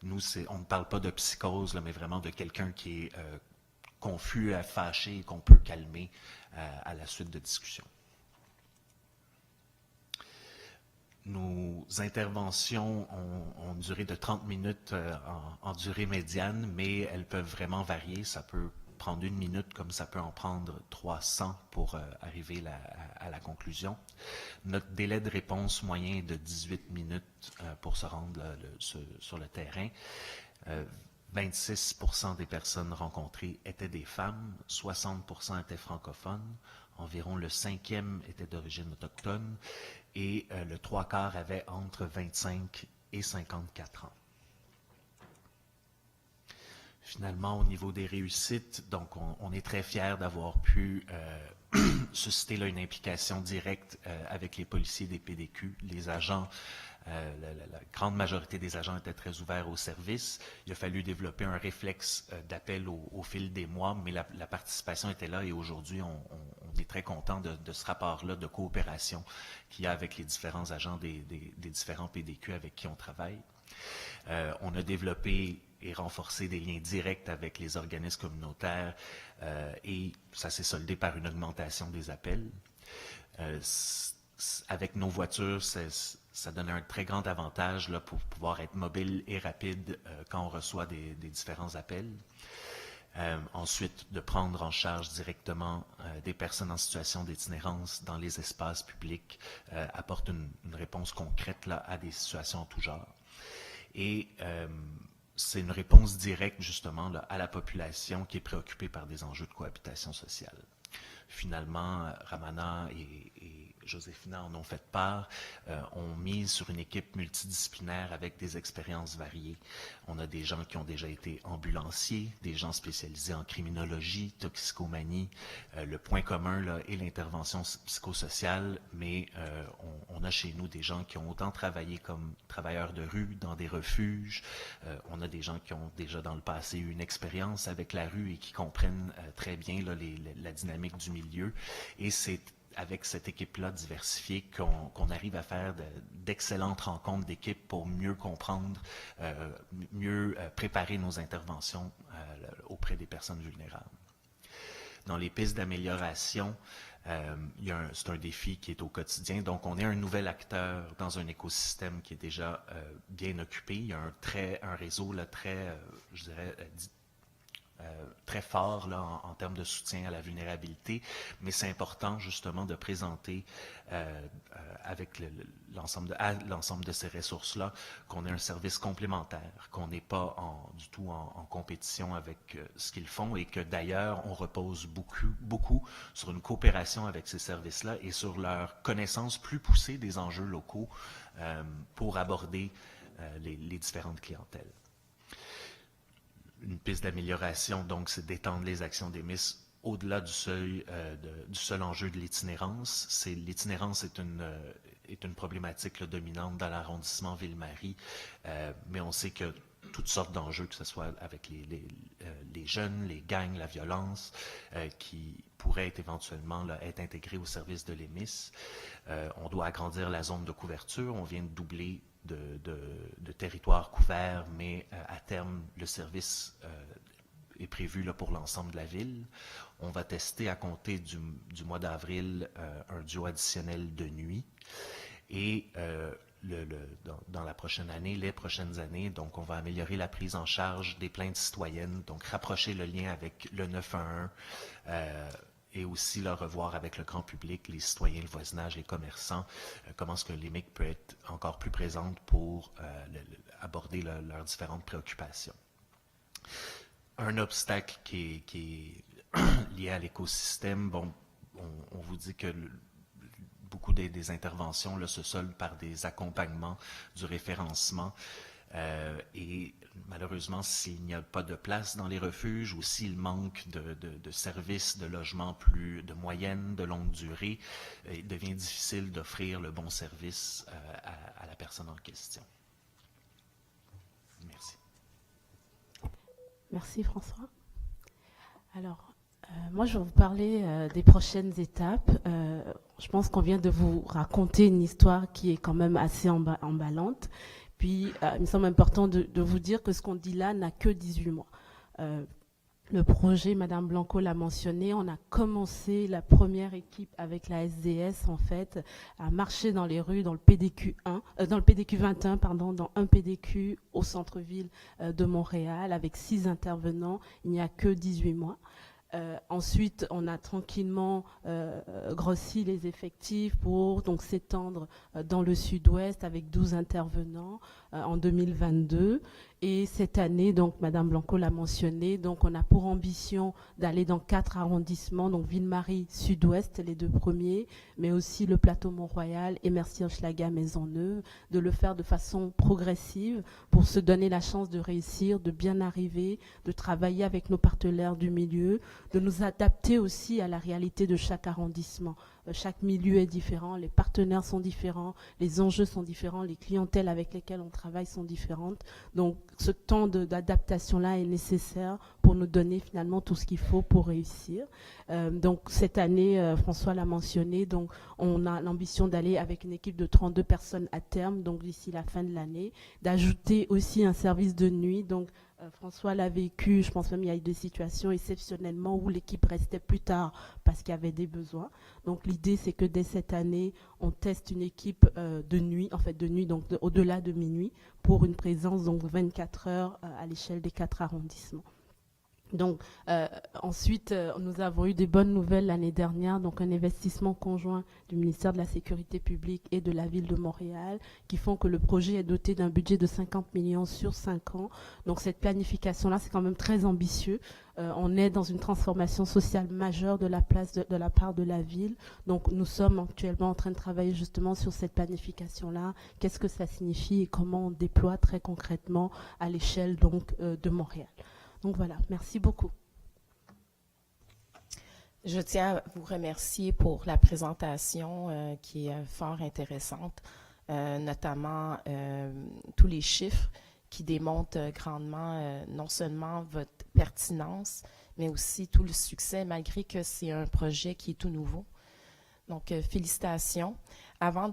Nous, on ne parle pas de psychose, là, mais vraiment de quelqu'un qui est confus, fâché et qu'on peut calmer à la suite de discussions. Nos interventions ont duré de 30 minutes en durée médiane, mais elles peuvent vraiment varier. Ça peut prendre 1 minute comme ça peut en prendre 300 pour arriver à la conclusion. Notre délai de réponse moyen est de 18 minutes pour se rendre sur le terrain. 26% des personnes rencontrées étaient des femmes, 60% étaient francophones, environ le 5e était d'origine autochtone et le 3/4 avait entre 25 et 54 ans. Finalement, au niveau des réussites, donc on est très fiers d'avoir pu susciter là, une implication directe avec les policiers des PDQ, les agents. La grande majorité des agents étaient très ouverts au service. Il a fallu développer un réflexe d'appel au fil des mois, mais la participation était là et aujourd'hui, on est très content de ce rapport-là de coopération qu'il y a avec les différents agents des différents PDQ avec qui on travaille. On a développé et renforcé des liens directs avec les organismes communautaires et ça s'est soldé par une augmentation des appels. Avec nos voitures, ça donne un très grand avantage là, pour pouvoir être mobile et rapide quand on reçoit des différents appels. Ensuite, de prendre en charge directement des personnes en situation d'itinérance dans les espaces publics apporte une réponse concrète là, à des situations en tout genre. Et c'est une réponse directe justement là, à la population qui est préoccupée par des enjeux de cohabitation sociale. Finalement, Ramana et Joséphina en ont fait part, on mise sur une équipe multidisciplinaire avec des expériences variées. On a des gens qui ont déjà été ambulanciers, des gens spécialisés en criminologie, toxicomanie. Le point commun là, est l'intervention psychosociale, mais on a chez nous des gens qui ont autant travaillé comme travailleurs de rue dans des refuges. On a des gens qui ont déjà dans le passé eu une expérience avec la rue et qui comprennent très bien là, la dynamique du milieu. Et c'est avec cette équipe-là diversifiée qu'on arrive à faire d'excellentes rencontres d'équipe pour mieux comprendre, mieux préparer nos interventions auprès des personnes vulnérables. Dans les pistes d'amélioration, c'est un défi qui est au quotidien. Donc, on est un nouvel acteur dans un écosystème qui est déjà bien occupé. Il y a un réseau là, très, je dirais, très fort là, en termes de soutien à la vulnérabilité, mais c'est important justement de présenter avec l'ensemble de ces ressources-là qu'on ait un service complémentaire, qu'on n'est pas du tout en compétition avec ce qu'ils font et que d'ailleurs on repose beaucoup sur une coopération avec ces services-là et sur leur connaissance plus poussée des enjeux locaux pour aborder les différentes clientèles. Une piste d'amélioration, donc, c'est d'étendre les actions d'EMIS au-delà du seul enjeu de l'itinérance. L'itinérance est une problématique là, dominante dans l'arrondissement Ville-Marie, mais on sait que toutes sortes d'enjeux, que ce soit avec les jeunes, les gangs, la violence, qui pourraient éventuellement là, être intégrés au service de l'EMIS. On doit agrandir la zone de couverture. On vient de doubler de territoires couverts, mais à terme, le service est prévu là, pour l'ensemble de la ville. On va tester à compter du mois d'avril un duo additionnel de nuit. Et dans la prochaine année, les prochaines années, donc on va améliorer la prise en charge des plaintes citoyennes, donc rapprocher le lien avec le 911, et aussi le revoir avec le grand public, les citoyens, le voisinage, les commerçants, comment est-ce que l'EMIC peut être encore plus présente pour aborder leurs différentes préoccupations. Un obstacle qui est lié à l'écosystème, bon, on vous dit que beaucoup des interventions là, se soldent par des accompagnements du référencement. Et malheureusement, s'il n'y a pas de place dans les refuges ou s'il manque de services, de logements de moyenne, de longue durée, il devient difficile d'offrir le bon service à la personne en question. Merci. Merci François. Alors, moi je vais vous parler des prochaines étapes. Je pense qu'on vient de vous raconter une histoire qui est quand même assez emballante. Puis, il me semble important de vous dire que ce qu'on dit là n'a que 18 mois. Le projet, Madame Blanco l'a mentionné, on a commencé la première équipe avec la SDS, en fait, à marcher dans les rues, dans le PDQ 21, dans un PDQ au centre-ville de Montréal, avec 6 intervenants. Il n'y a que 18 mois. Ensuite, on a tranquillement grossi les effectifs pour donc s'étendre dans le sud-ouest avec 12 intervenants en 2022. Et cette année, donc Madame Blanco l'a mentionné, donc on a pour ambition d'aller dans 4 arrondissements, donc Ville-Marie, Sud-Ouest, les 2 premiers, mais aussi le plateau Mont-Royal et Mercier-Hochelaga, Maisonneuve, de le faire de façon progressive pour se donner la chance de réussir, de bien arriver, de travailler avec nos partenaires du milieu, de nous adapter aussi à la réalité de chaque arrondissement. Chaque milieu est différent, les partenaires sont différents, les enjeux sont différents, les clientèles avec lesquelles on travaille sont différentes. Donc, ce temps d'adaptation-là est nécessaire pour nous donner finalement tout ce qu'il faut pour réussir. Donc, cette année, François l'a mentionné, donc on a l'ambition d'aller avec une équipe de 32 personnes à terme, donc d'ici la fin de l'année, d'ajouter aussi un service de nuit. Donc, François l'a vécu, je pense même qu'il y a eu des situations exceptionnellement où l'équipe restait plus tard parce qu'il y avait des besoins. Donc l'idée c'est que dès cette année, on teste une équipe de nuit, donc au-delà de minuit, pour une présence donc 24 heures à l'échelle des 4 arrondissements. Donc, ensuite, nous avons eu des bonnes nouvelles l'année dernière, donc un investissement conjoint du ministère de la Sécurité publique et de la Ville de Montréal, qui font que le projet est doté d'un budget de 50 millions sur 5 ans. Donc, cette planification-là, c'est quand même très ambitieux. On est dans une transformation sociale majeure de la part de la Ville. Donc, nous sommes actuellement en train de travailler justement sur cette planification-là. Qu'est-ce que ça signifie et comment on déploie très concrètement à l'échelle donc de Montréal. Donc voilà, merci beaucoup. Je tiens à vous remercier pour la présentation qui est fort intéressante, notamment tous les chiffres qui démontrent grandement non seulement votre pertinence, mais aussi tout le succès, malgré que c'est un projet qui est tout nouveau. Donc, félicitations. Afin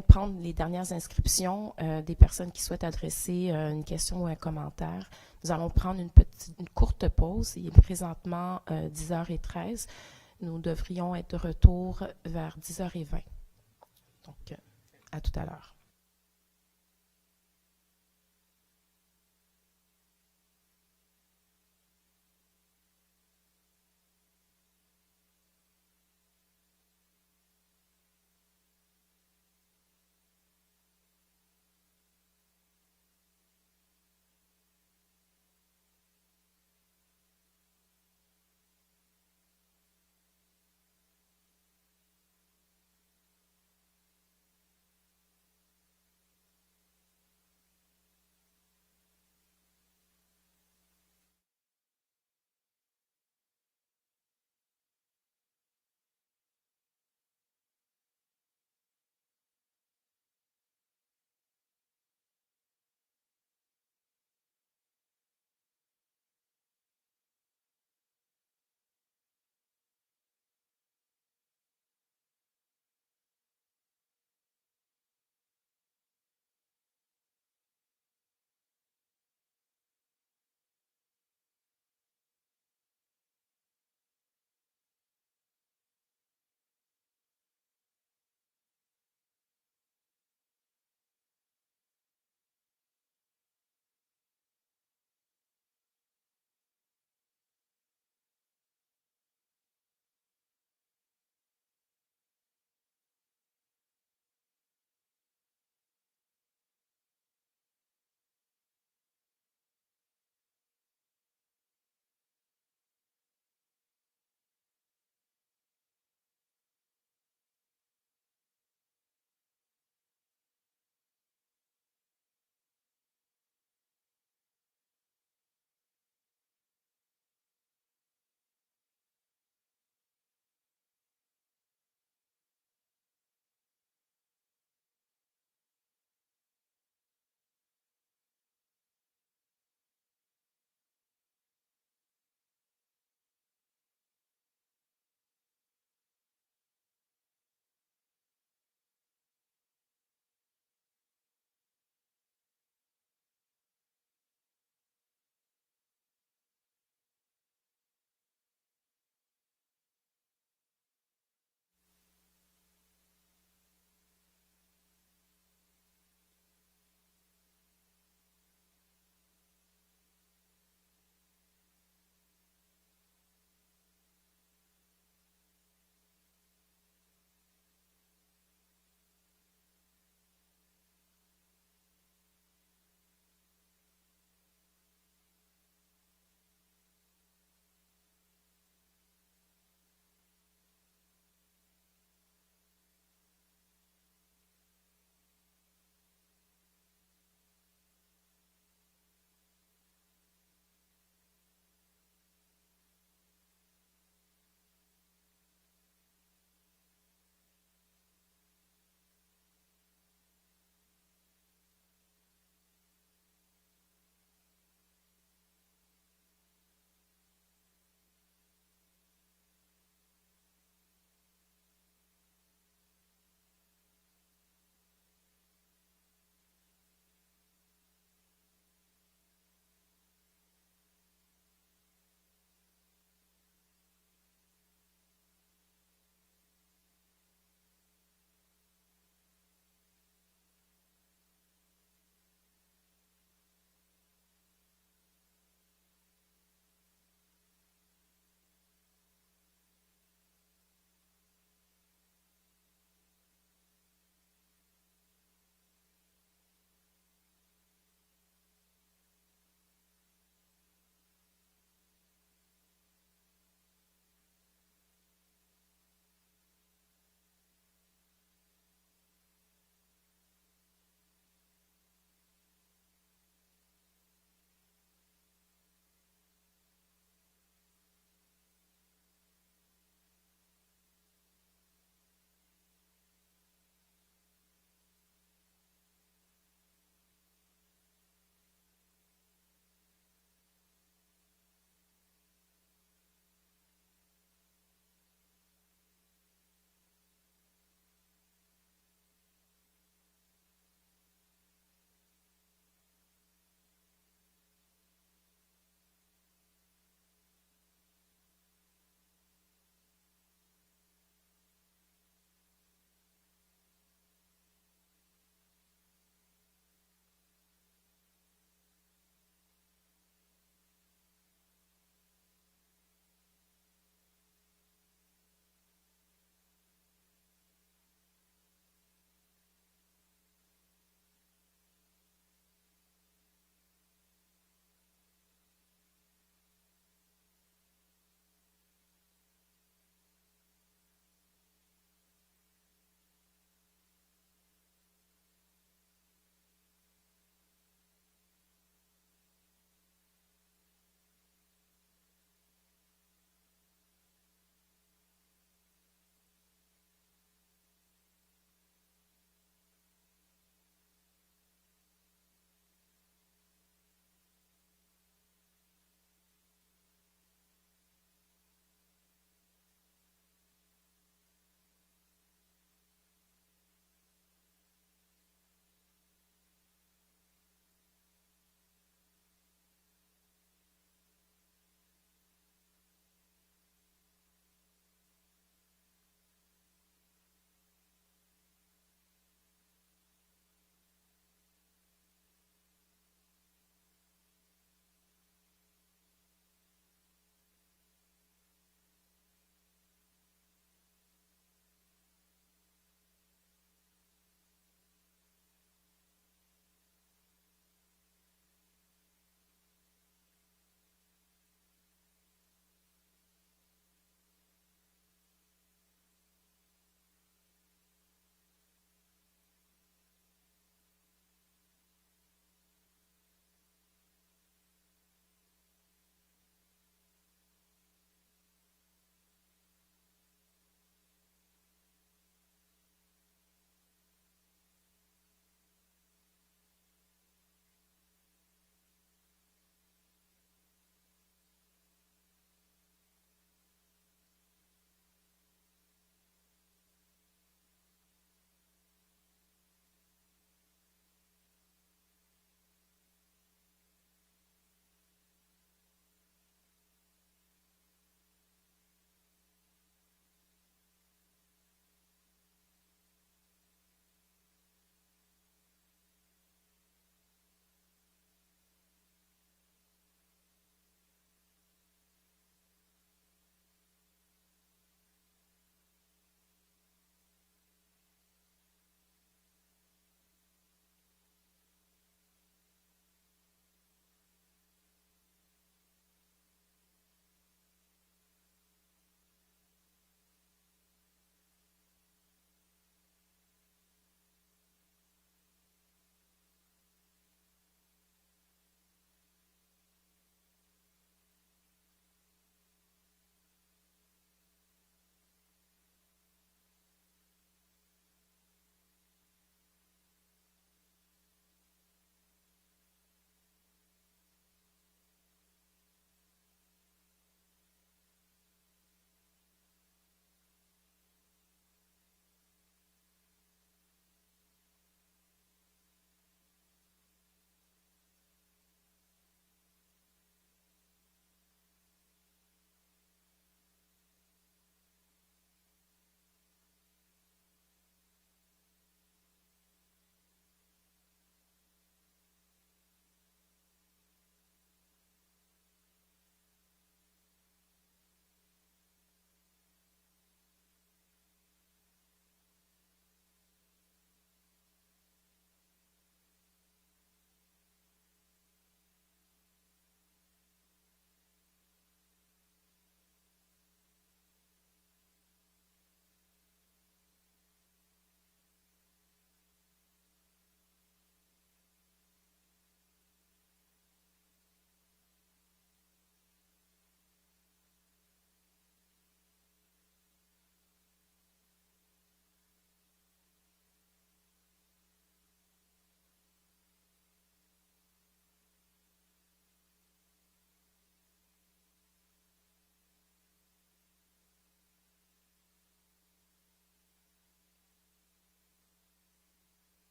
de prendre les dernières inscriptions des personnes qui souhaitent adresser une question ou un commentaire, nous allons prendre une courte pause. Il est présentement 10h13. Nous devrions être de retour vers 10h20. Donc, à tout à l'heure.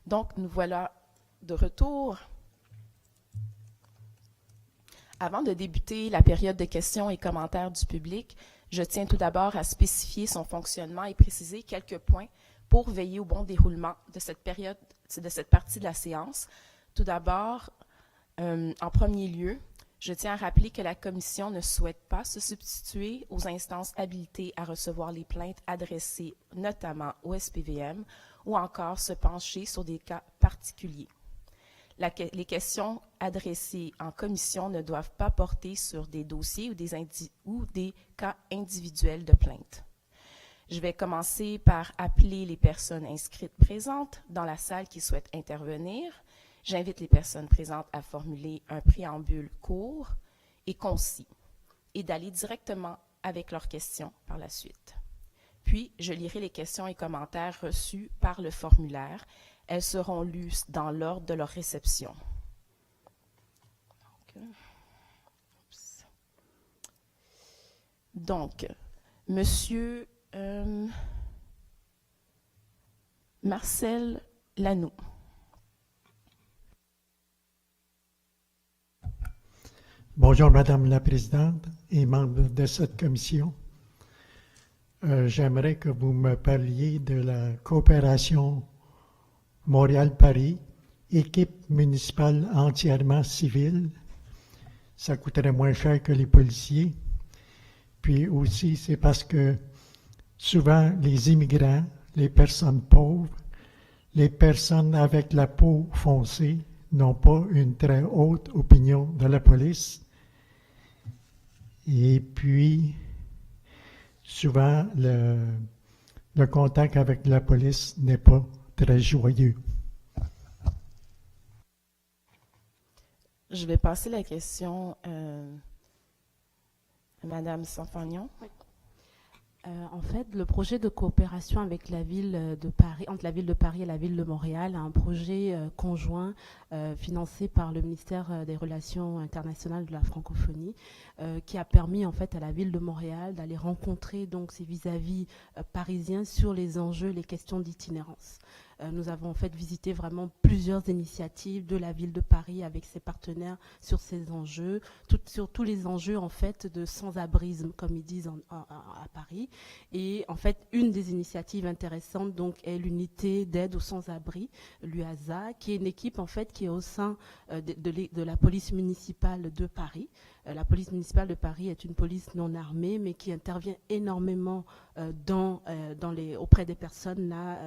Donc, nous voilà de retour. Avant de débuter la période de questions et commentaires du public, je tiens tout d'abord à spécifier son fonctionnement et préciser quelques points pour veiller au bon déroulement de cette période, de cette partie de la séance. Tout d'abord, en premier lieu, je tiens à rappeler que la Commission ne souhaite pas se substituer aux instances habilitées à recevoir les plaintes adressées notamment au SPVM ou encore se pencher sur des cas particuliers. Les questions adressées en commission ne doivent pas porter sur des dossiers ou des cas individuels de plainte. Je vais commencer par appeler les personnes inscrites présentes dans la salle qui souhaitent intervenir. J'invite les personnes présentes à formuler un préambule court et concis et d'aller directement avec leurs questions par la suite. Puis, je lirai les questions et commentaires reçus par le formulaire. Elles seront lues dans l'ordre de leur réception. Donc, Monsieur Marcel Lanoux. Bonjour, Madame la Présidente et membres de cette commission. J'aimerais que vous me parliez de la coopération Montréal-Paris, équipe municipale entièrement civile. Ça coûterait moins cher que les policiers. Puis aussi, c'est parce que souvent, les immigrants, les personnes pauvres, les personnes avec la peau foncée n'ont pas une très haute opinion de la police. Et puis, souvent, le contact avec la police n'est pas très joyeux. Je vais passer la question à Madame Sanfagnon. Oui. En fait, le projet de coopération avec la ville de Paris, entre la ville de Paris et la ville de Montréal, un projet conjoint financé par le ministère des Relations internationales de la francophonie, qui a permis en fait à la ville de Montréal d'aller rencontrer donc ses vis-à-vis parisiens sur les enjeux, les questions d'itinérance. Nous avons en fait visité vraiment plusieurs initiatives de la ville de Paris avec ses partenaires sur ces enjeux, sur tous les enjeux en fait de sans-abrisme, comme ils disent à Paris. Et en fait, une des initiatives intéressantes donc est l'unité d'aide aux sans-abri, l'UASA, qui est une équipe en fait qui est au sein de la police municipale de Paris. La police municipale de Paris est une police non armée, mais qui intervient énormément auprès des personnes là,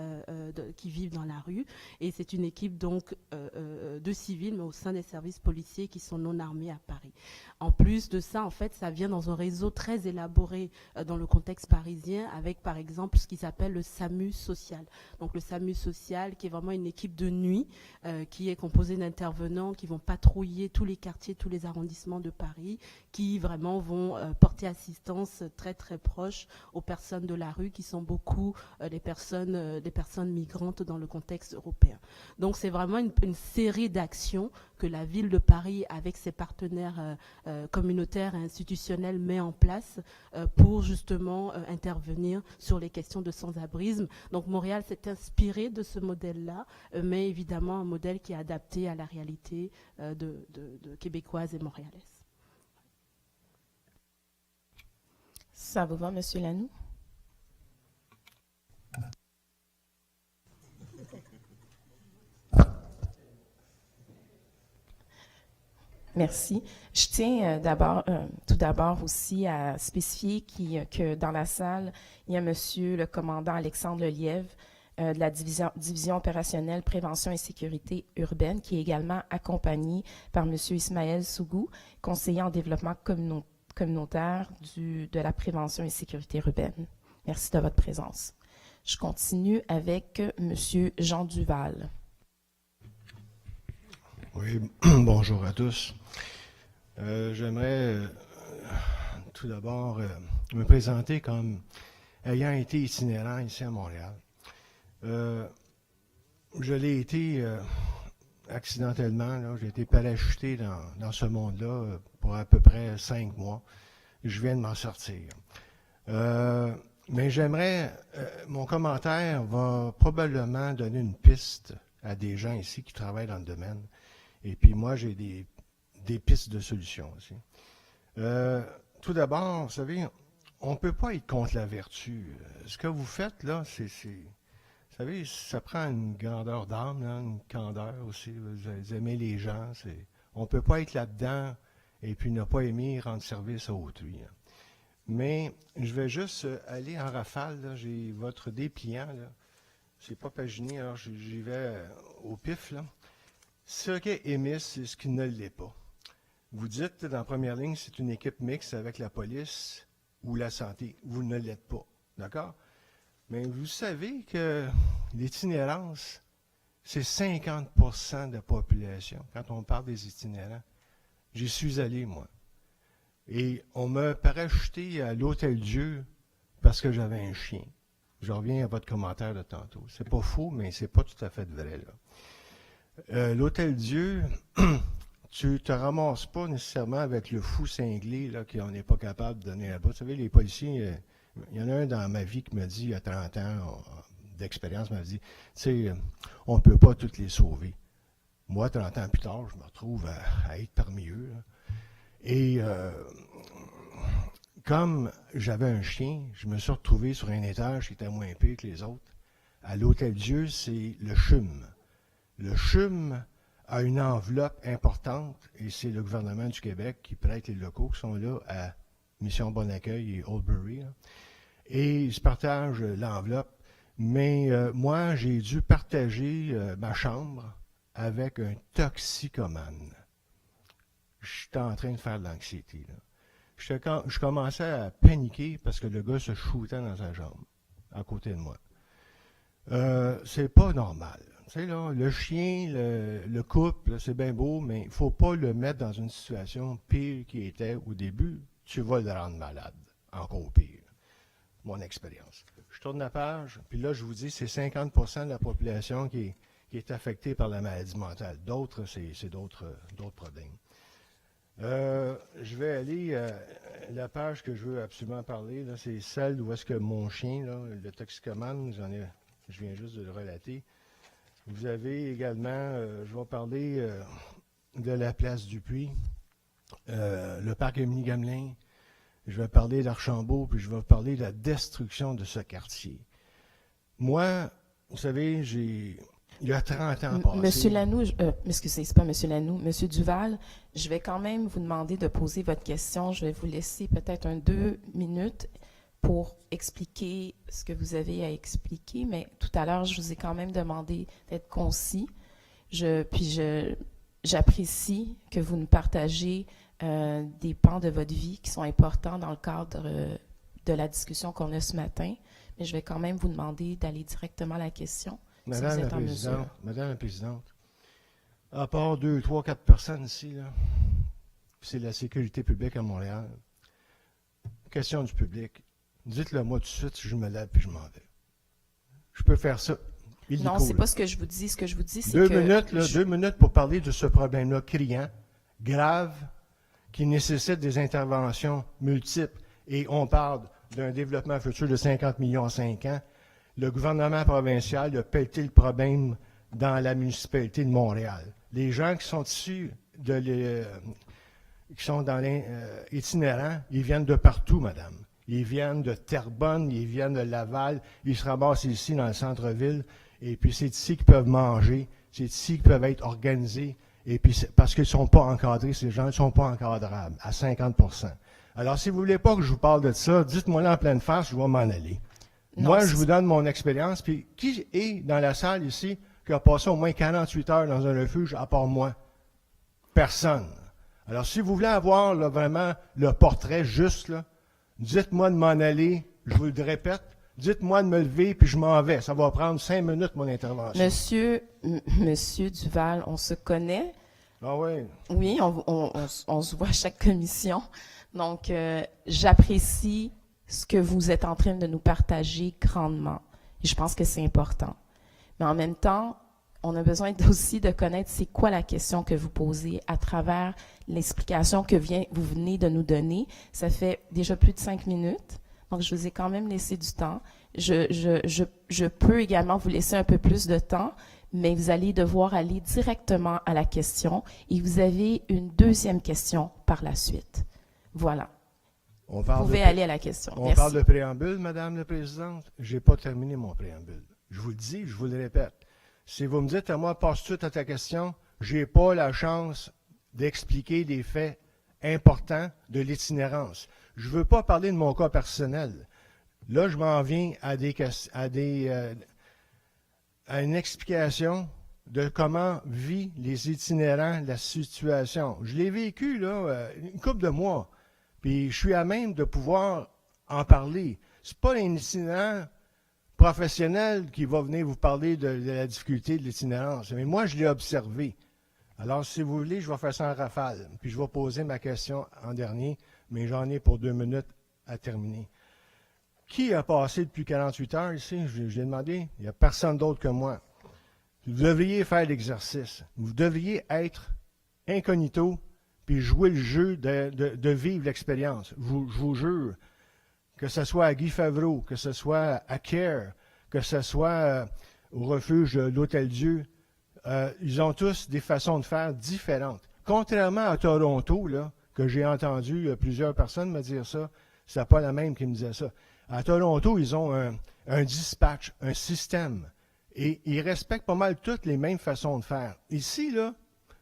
qui vivent dans la rue. Et c'est une équipe donc de civils, mais au sein des services policiers qui sont non armés à Paris. En plus de ça, en fait, ça vient dans un réseau très élaboré dans le contexte parisien, avec par exemple ce qui s'appelle le SAMU social. Donc le SAMU social, qui est vraiment une équipe de nuit, qui est composée d'intervenants qui vont patrouiller tous les quartiers, tous les arrondissements de Paris, qui vraiment vont porter assistance très très proche aux personnes de la rue, qui sont beaucoup des personnes migrantes dans le contexte européen. Donc c'est vraiment une série d'actions que la ville de Paris, avec ses partenaires communautaires et institutionnels, met en place pour justement intervenir sur les questions de sans-abrisme. Donc Montréal s'est inspiré de ce modèle-là, mais évidemment un modèle qui est adapté à la réalité de québécoise et montréalaise. Ça vous va, Monsieur Lanoux? Merci. Je tiens tout d'abord aussi à spécifier que dans la salle, il y a Monsieur le commandant Alexandre Lelièvre de la division opérationnelle prévention et sécurité urbaine, qui est également accompagné par Monsieur Ismaël Sougou, conseiller en développement communautaire de la prévention et sécurité urbaine. Merci de votre présence. Je continue avec Monsieur Jean Duval. Oui, bonjour à tous. J'aimerais tout d'abord me présenter comme ayant été itinérant ici à Montréal. Je l'ai été accidentellement. J'ai été parachuté dans ce monde-là pour à peu près 5 mois. Je viens de m'en sortir. Mais j'aimerais, mon commentaire va probablement donner une piste à des gens ici qui travaillent dans le domaine. Et puis moi, j'ai des pistes de solutions aussi. Tout d'abord, vous savez, on ne peut pas être contre la vertu. Ce que vous faites, là, vous savez, ça prend une grandeur d'âme, là, une candeur aussi. Vous aimez les gens. On ne peut pas être là-dedans et puis ne pas aimer rendre service à autrui. Hein. Mais je vais juste aller en rafale. Là. J'ai votre dépliant. Là. C'est pas paginé, alors j'y vais au pif. Là. Ce qu'est EMIS, c'est ce qui ne l'est pas. Vous dites, dans la première ligne, c'est une équipe mixte avec la police ou la santé. Vous ne l'êtes pas. D'accord? Mais vous savez que l'itinérance, c'est 50% de la population. Quand on parle des itinérants, j'y suis allé, moi. Et on m'a parachuté à l'Hôtel-Dieu parce que j'avais un chien. Je reviens à votre commentaire de tantôt. C'est pas faux, mais c'est pas tout à fait vrai, là. L'Hôtel-Dieu, tu ne te ramasses pas nécessairement avec le fou cinglé là, qu'on n'est pas capable de donner là-bas. Vous savez, les policiers, il y en a un dans ma vie qui m'a dit, il y a 30 ans d'expérience, m'a dit, tu sais, on ne peut pas toutes les sauver. Moi, 30 ans plus tard, je me retrouve à être parmi eux. Là. Et comme j'avais un chien, je me suis retrouvé sur un étage qui était moins pire que les autres. À l'Hôtel-Dieu, c'est le CHUM. Le CHUM a une enveloppe importante et c'est le gouvernement du Québec qui prête les locaux qui sont là à Mission Bon Accueil et Oldbury. Là. Et ils se partagent l'enveloppe. Mais moi, j'ai dû partager ma chambre avec un toxicomane. J'étais en train de faire de l'anxiété. Je commençais à paniquer parce que le gars se shootait dans sa jambe, à côté de moi. C'est pas normal. Tu sais, là, le chien, le couple, là, c'est bien beau, mais il ne faut pas le mettre dans une situation pire qu'il était au début. Tu vas le rendre malade. Encore pire. Mon expérience. Je tourne la page, puis là, je vous dis, c'est 50% de la population qui est affectée par la maladie mentale. D'autres, c'est d'autres problèmes. Je vais aller la page que je veux absolument parler, là, c'est celle où est-ce que mon chien, là, le toxicomane, je viens juste de le relater. Vous avez également, je vais parler de la place du Puy, le parc Émilie-Gamelin, je vais parler d'Archambault, puis je vais parler de la destruction de ce quartier. Moi, vous savez, il y a 30 ans passé. Monsieur Lanoux, excusez, c'est pas Monsieur Lanoux, Monsieur Duval, je vais quand même vous demander de poser votre question. Je vais vous laisser peut-être 2 minutes pour expliquer ce que vous avez à expliquer, mais tout à l'heure, je vous ai quand même demandé d'être concis. J'apprécie que vous nous partagez des pans de votre vie qui sont importants dans le cadre de la discussion qu'on a ce matin, mais je vais quand même vous demander d'aller directement à la question. Madame la Présidente, à part 2, 3, 4 personnes ici, là, c'est la sécurité publique à Montréal. Question du public. Dites-le moi tout de suite si je me lève puis je m'en vais. Je peux faire ça. Non, c'est pas ce que je vous dis. Ce que je vous dis, c'est 2 minutes, là, 2 minutes pour parler de ce problème-là criant, grave, qui nécessite des interventions multiples. Et on parle d'un développement futur de 50 millions en 5 ans. Le gouvernement provincial a pelleté le problème dans la municipalité de Montréal. Les gens qui sont issus qui sont dans l'itinérant, ils viennent de partout, madame. Ils viennent de Terrebonne, ils viennent de Laval, ils se ramassent ici dans le centre-ville, et puis c'est ici qu'ils peuvent manger, c'est ici qu'ils peuvent être organisés, et puis parce qu'ils ne sont pas encadrés, ces gens ne sont pas encadrables, à 50%. Alors, si vous ne voulez pas que je vous parle de ça, dites-moi là en pleine face, je vais m'en aller. Non, moi, je vous donne mon expérience, puis qui est dans la salle ici qui a passé au moins 48 heures dans un refuge, à part moi? Personne. Alors, si vous voulez avoir là, vraiment le portrait juste, là, dites-moi de m'en aller, je vous le répète, dites-moi de me lever, puis je m'en vais. Ça va prendre 5 minutes, mon intervention. Monsieur Duval, on se connaît. Ah oui? Oui, on se voit à chaque commission. Donc, j'apprécie ce que vous êtes en train de nous partager grandement. Et je pense que c'est important. Mais en même temps, on a besoin aussi de connaître c'est quoi la question que vous posez à travers l'explication que vous venez de nous donner. Ça fait déjà plus de 5 minutes, donc je vous ai quand même laissé du temps. Je peux également vous laisser un peu plus de temps, mais vous allez devoir aller directement à la question et vous avez une deuxième question par la suite. Voilà. Vous pouvez aller à la question. On Merci. parle de préambule, Madame la Présidente. Je n'ai pas terminé mon préambule. Je vous le dis, je vous le répète. Si vous me dites à moi, passe tout à ta question, je n'ai pas la chance d'expliquer des faits importants de l'itinérance. Je ne veux pas parler de mon cas personnel. Là, je m'en viens à une explication de comment vivent les itinérants la situation. Je l'ai vécu là, une couple de mois, puis je suis à même de pouvoir en parler. C'est pas un itinérant professionnel qui va venir vous parler de la difficulté de l'itinérance, mais moi, je l'ai observé. Alors, si vous voulez, je vais faire ça en rafale, puis je vais poser ma question en dernier, mais j'en ai pour 2 minutes à terminer. Qui a passé depuis 48 heures ici? J'ai demandé. Il n'y a personne d'autre que moi. Vous devriez faire l'exercice. Vous devriez être incognito puis jouer le jeu de vivre l'expérience. Je vous jure, que ce soit à Guy Favreau, que ce soit à CARE, que ce soit au refuge de l'Hôtel-Dieu, ils ont tous des façons de faire différentes. Contrairement à Toronto, là, que j'ai entendu plusieurs personnes me dire ça, c'est pas la même qui me disait ça. À Toronto, ils ont un dispatch, un système, et ils respectent pas mal toutes les mêmes façons de faire. Ici, là,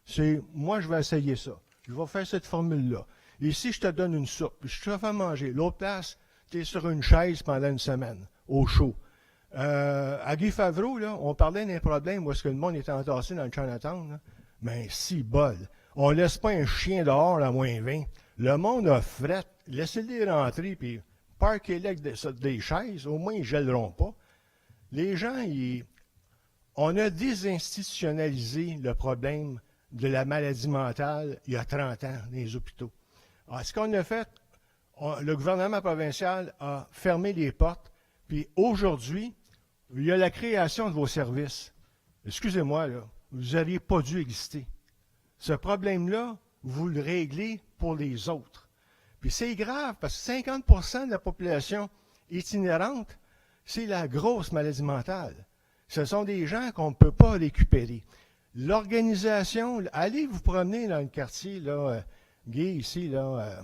c'est moi, je vais essayer ça. Je vais faire cette formule-là. Ici, je te donne une soupe, puis je te fais manger. L'autre place, tu es sur une chaise pendant une semaine, au chaud. À Guy Favreau, là, on parlait d'un problème où est-ce que le monde était entassé dans le Chinatown. Là. Mais si bol. On ne laisse pas un chien dehors à moins 20. Le monde a fret. Laissez-les rentrer, puis parquez-les avec des chaises. Au moins, ils ne gèleront pas. Les gens, on a désinstitutionnalisé le problème de la maladie mentale il y a 30 ans dans les hôpitaux. Alors, ce qu'on a fait, le gouvernement provincial a fermé les portes, puis aujourd'hui, il y a la création de vos services. Excusez-moi, là, vous n'auriez pas dû exister. Ce problème-là, vous le réglez pour les autres. Puis c'est grave, parce que 50% de la population itinérante, c'est la grosse maladie mentale. Ce sont des gens qu'on ne peut pas récupérer. L'organisation, allez vous promener dans le quartier, là, Guy, ici, là,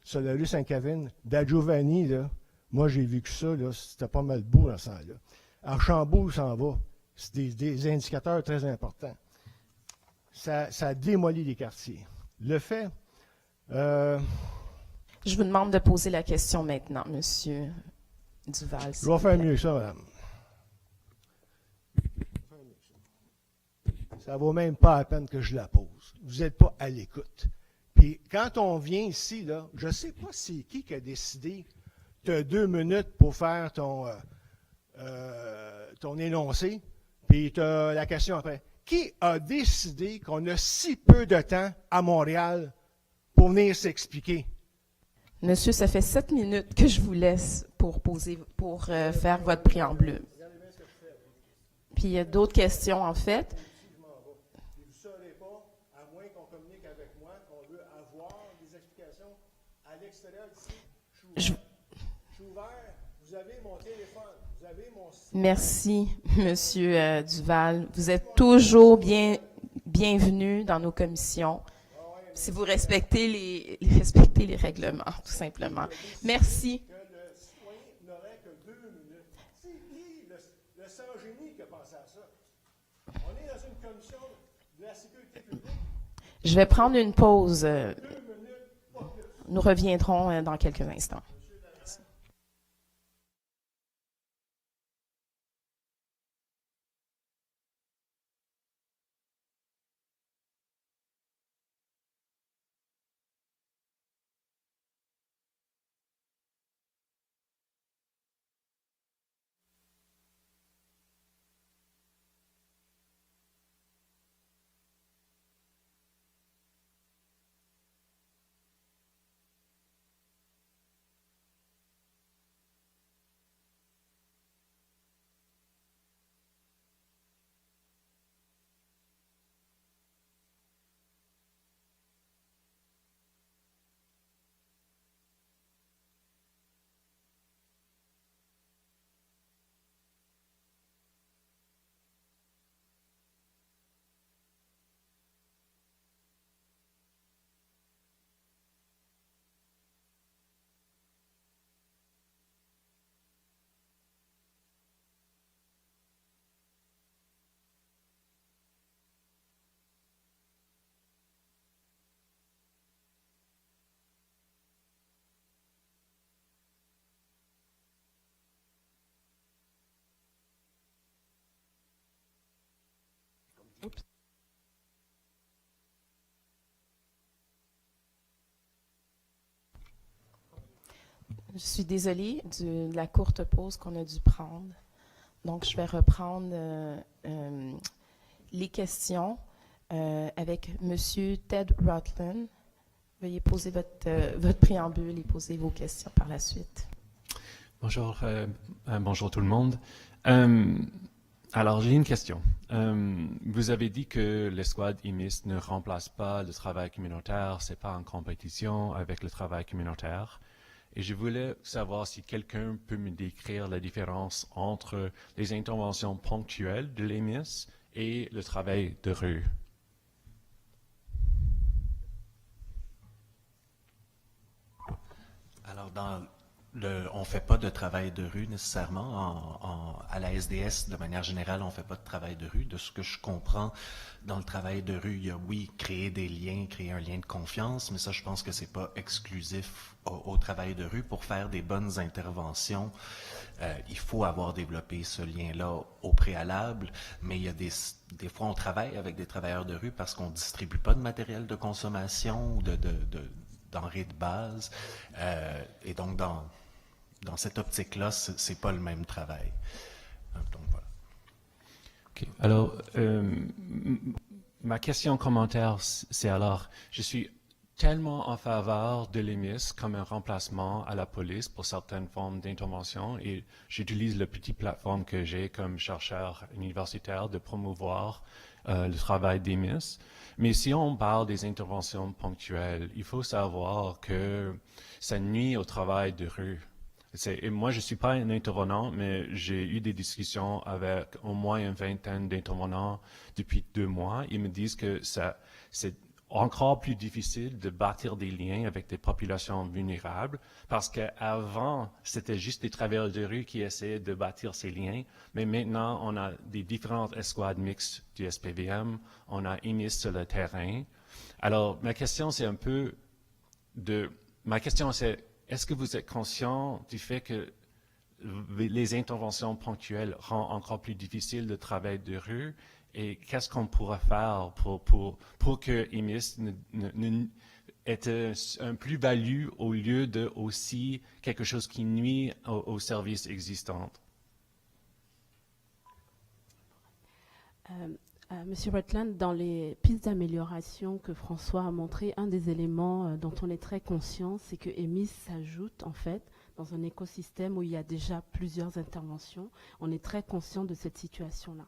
sur la rue Sainte-Catherine, d'Adjovani, là. Moi, j'ai vécu ça, là, c'était pas mal beau dans ce temps-là. Archambault s'en va. C'est des indicateurs très importants. Ça démolit les quartiers. Le fait... Je vous demande de poser la question maintenant, Monsieur Duval. Je vais faire mieux que ça, madame. Ça vaut même pas la peine que je la pose. Vous n'êtes pas à l'écoute. Puis quand on vient ici, là, je ne sais pas c'est qui a décidé tu as 2 minutes pour faire ton énoncé, puis tu as la question après. Qui a décidé qu'on a si peu de temps à Montréal pour venir s'expliquer? Monsieur, ça fait 7 minutes que je vous laisse pour faire votre préambule. Puis il y a d'autres questions, en fait. Vous ne saurez pas, à moins qu'on communique avec moi, qu'on veut avoir des explications à l'extérieur d'ici. Je suis ouvert. Vous avez mon téléphone. Vous avez mon site. Merci, Monsieur Duval. Vous êtes toujours bienvenu dans nos commissions. Si vous respectez les règlements, tout simplement. Merci. Que le citoyen n'aurait que 2 minutes. C'est qui le sans-génie qui a pensé à ça? On est dans une commission de la sécurité publique. Je vais prendre une pause. Nous reviendrons dans quelques instants. Oups. Je suis désolée de la courte pause qu'on a dû prendre. Donc, je vais reprendre les questions avec M. Ted Rutland. Veuillez poser votre préambule et poser vos questions par la suite. Bonjour, bonjour tout le monde. Alors, j'ai une question. Vous avez dit que l'escouade IMIS ne remplace pas le travail communautaire, c'est pas en compétition avec le travail communautaire. Et je voulais savoir si quelqu'un peut me décrire la différence entre les interventions ponctuelles de l'EMIS et le travail de rue. Alors, on ne fait pas de travail de rue nécessairement. À la SDS, de manière générale, on ne fait pas de travail de rue. De ce que je comprends, dans le travail de rue, il y a, oui, créer des liens, créer un lien de confiance, mais ça, je pense que ce n'est pas exclusif au travail de rue. Pour faire des bonnes interventions, il faut avoir développé ce lien-là au préalable, mais il y a des fois, on travaille avec des travailleurs de rue parce qu'on ne distribue pas de matériel de consommation ou de denrées de base. Et donc, dans cette optique-là, c'est pas le même travail. Donc, voilà. OK. Alors, ma question commentaire, c'est alors, je suis tellement en faveur de l'EMIS comme un remplacement à la police pour certaines formes d'intervention et j'utilise la petite plateforme que j'ai comme chercheur universitaire de promouvoir le travail d'EMIS. Mais si on parle des interventions ponctuelles, il faut savoir que ça nuit au travail de rue. Et moi, je ne suis pas un intervenant, mais j'ai eu des discussions avec au moins une vingtaine d'intervenants depuis 2 mois. Ils me disent que c'est encore plus difficile de bâtir des liens avec des populations vulnérables parce qu'avant, c'était juste des travailleurs de rue qui essayaient de bâtir ces liens. Mais maintenant, on a des différentes escouades mixtes du SPVM, on a IMIS sur le terrain. Alors, ma question, c'est est-ce que vous êtes conscient du fait que les interventions ponctuelles rendent encore plus difficile le travail de rue? Et qu'est-ce qu'on pourra faire pour que IMIS ait un plus-value au lieu de aussi quelque chose qui nuit aux services existants? Monsieur Rutland, dans les pistes d'amélioration que François a montré, un des éléments dont on est très conscient, c'est que EMIS s'ajoute en fait dans un écosystème où il y a déjà plusieurs interventions. On est très conscient de cette situation-là.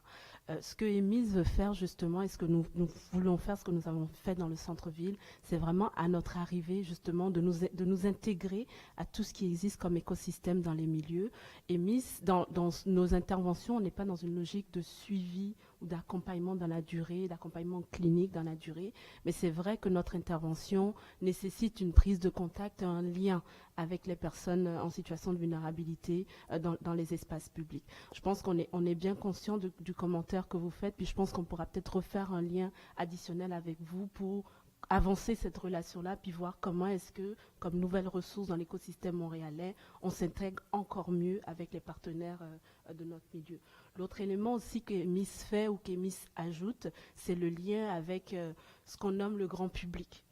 Ce que EMIS veut faire justement et ce que nous voulons faire, ce que nous avons fait dans le centre-ville, c'est vraiment à notre arrivée justement de nous intégrer à tout ce qui existe comme écosystème dans les milieux. EMIS, dans nos interventions, on n'est pas dans une logique de suivi ou d'accompagnement dans la durée, d'accompagnement clinique dans la durée, mais c'est vrai que notre intervention nécessite une prise de contact, un lien avec les personnes en situation de vulnérabilité dans les espaces publics. Je pense qu'on est bien conscient du commentaire que vous faites, puis je pense qu'on pourra peut-être refaire un lien additionnel avec vous pour avancer cette relation-là, puis voir comment est-ce que, comme nouvelle ressource dans l'écosystème montréalais, on s'intègre encore mieux avec les partenaires de notre milieu. L'autre élément aussi qu'EMIS fait ou qu'EMIS ajoute, c'est le lien avec ce qu'on nomme le grand public.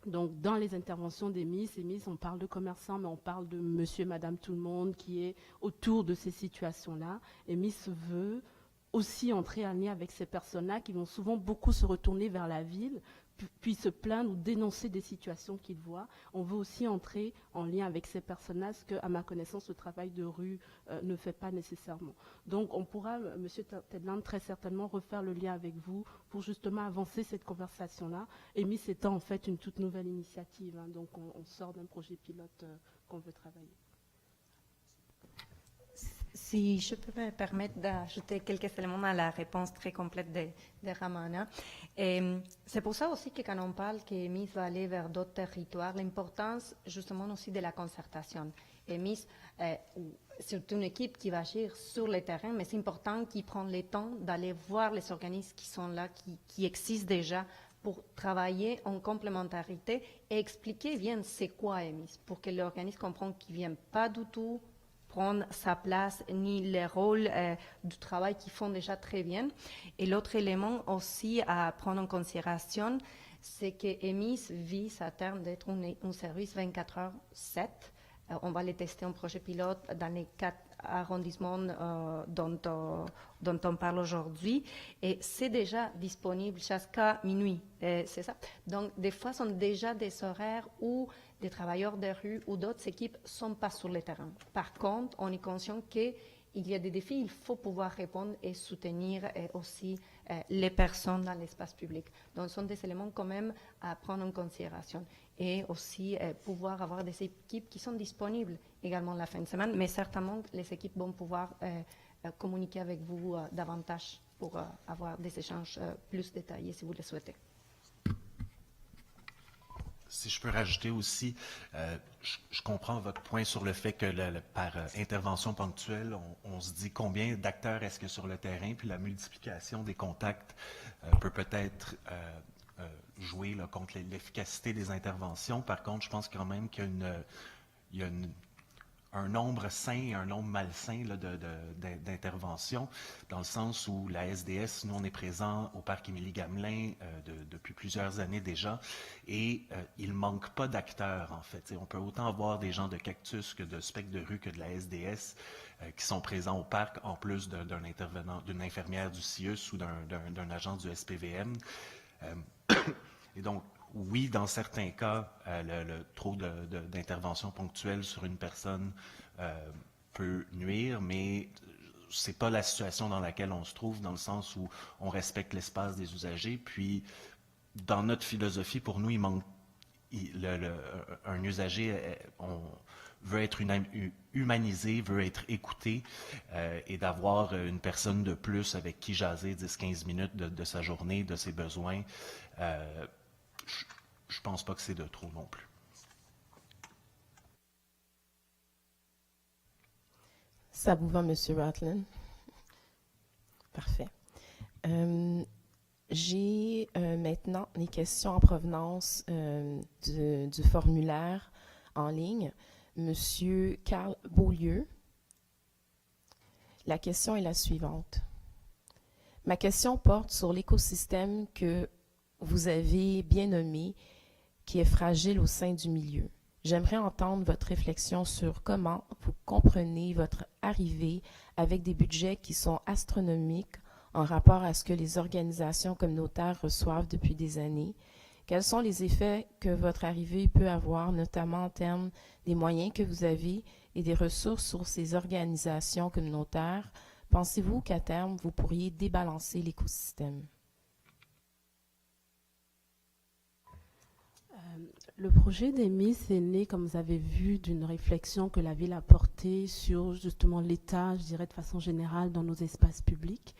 Donc, dans les interventions d'EMIS, on parle de commerçants, mais on parle de monsieur, madame, tout le monde qui est autour de ces situations-là. EMIS veut aussi entrer en lien avec ces personnes-là qui vont souvent beaucoup se retourner vers la ville, puis se plaindre ou dénoncer des situations qu'ils voient. On veut aussi entrer en lien avec ces personnes-là, ce que, à ma connaissance, le travail de rue ne fait pas nécessairement. Donc, on pourra, M. Tedland, très certainement refaire le lien avec vous pour justement avancer cette conversation-là. EMIS étant en fait une toute nouvelle initiative, hein, donc on sort d'un projet pilote qu'on veut travailler. Si je peux me permettre d'ajouter quelques éléments à la réponse très complète de Ramana. C'est pour ça aussi que quand on parle qu'EMIS va aller vers d'autres territoires, l'importance justement aussi de la concertation. EMIS, c'est une équipe qui va agir sur le terrain, mais c'est important qu'ils prennent le temps d'aller voir les organismes qui sont là, qui existent déjà, pour travailler en complémentarité et expliquer bien c'est quoi EMIS, pour que l'organisme comprenne qu'il ne vient pas du tout prendre sa place ni le rôle du travail qu'ils font déjà très bien. Et l'autre élément aussi à prendre en considération, c'est que EMIS vise à terme d'être un service 24h/7. On va les tester en projet pilote dans les 4 arrondissements dont on parle aujourd'hui. Et c'est déjà disponible jusqu'à minuit, c'est ça. Donc, des fois, ce sont déjà des horaires où des travailleurs de rue ou d'autres équipes ne sont pas sur le terrain. Par contre, on est conscient qu'il y a des défis, il faut pouvoir répondre et soutenir aussi les personnes dans l'espace public. Donc, ce sont des éléments quand même à prendre en considération. Et aussi pouvoir avoir des équipes qui sont disponibles également la fin de semaine, mais certainement les équipes vont pouvoir communiquer avec vous davantage pour avoir des échanges plus détaillés si vous le souhaitez. Si je peux rajouter aussi, je comprends votre point sur le fait que par intervention ponctuelle, on se dit combien d'acteurs est-ce que sur le terrain, puis la multiplication des contacts peut-être jouer là, contre l'efficacité des interventions. Par contre, je pense quand même qu'il y a un nombre sain et un nombre malsain là, d'interventions, dans le sens où la SDS, nous, on est présent au parc Émilie-Gamelin depuis plusieurs années déjà, et il ne manque pas d'acteurs, en fait. On peut autant avoir des gens de Cactus que de Spectre de rue que de la SDS qui sont présents au parc, en plus d'un intervenant, d'une infirmière du CIUS ou d'un agent du SPVM. Et donc, oui, dans certains cas, le trop d'intervention ponctuelle sur une personne peut nuire, mais ce n'est pas la situation dans laquelle on se trouve, dans le sens où on respecte l'espace des usagers. Puis, dans notre philosophie, pour nous, il manque un usager, on veut être humanisé, veut être écouté, et d'avoir une personne de plus avec qui jaser 10-15 minutes de sa journée, de ses besoins. Je pense pas que c'est de trop non plus. Ça vous va, M. Ratland? Parfait. J'ai maintenant les questions en provenance du formulaire en ligne. Monsieur Carl Beaulieu. La question est la suivante. Ma question porte sur l'écosystème que vous avez bien nommé, qui est fragile au sein du milieu. J'aimerais entendre votre réflexion sur comment vous comprenez votre arrivée avec des budgets qui sont astronomiques en rapport à ce que les organisations communautaires reçoivent depuis des années. Quels sont les effets que votre arrivée peut avoir, notamment en termes des moyens que vous avez et des ressources sur ces organisations communautaires? Pensez-vous qu'à terme, vous pourriez débalancer l'écosystème? Le projet d'EMIS est né, comme vous avez vu, d'une réflexion que la ville a portée sur justement l'État, je dirais de façon générale, dans nos espaces publics.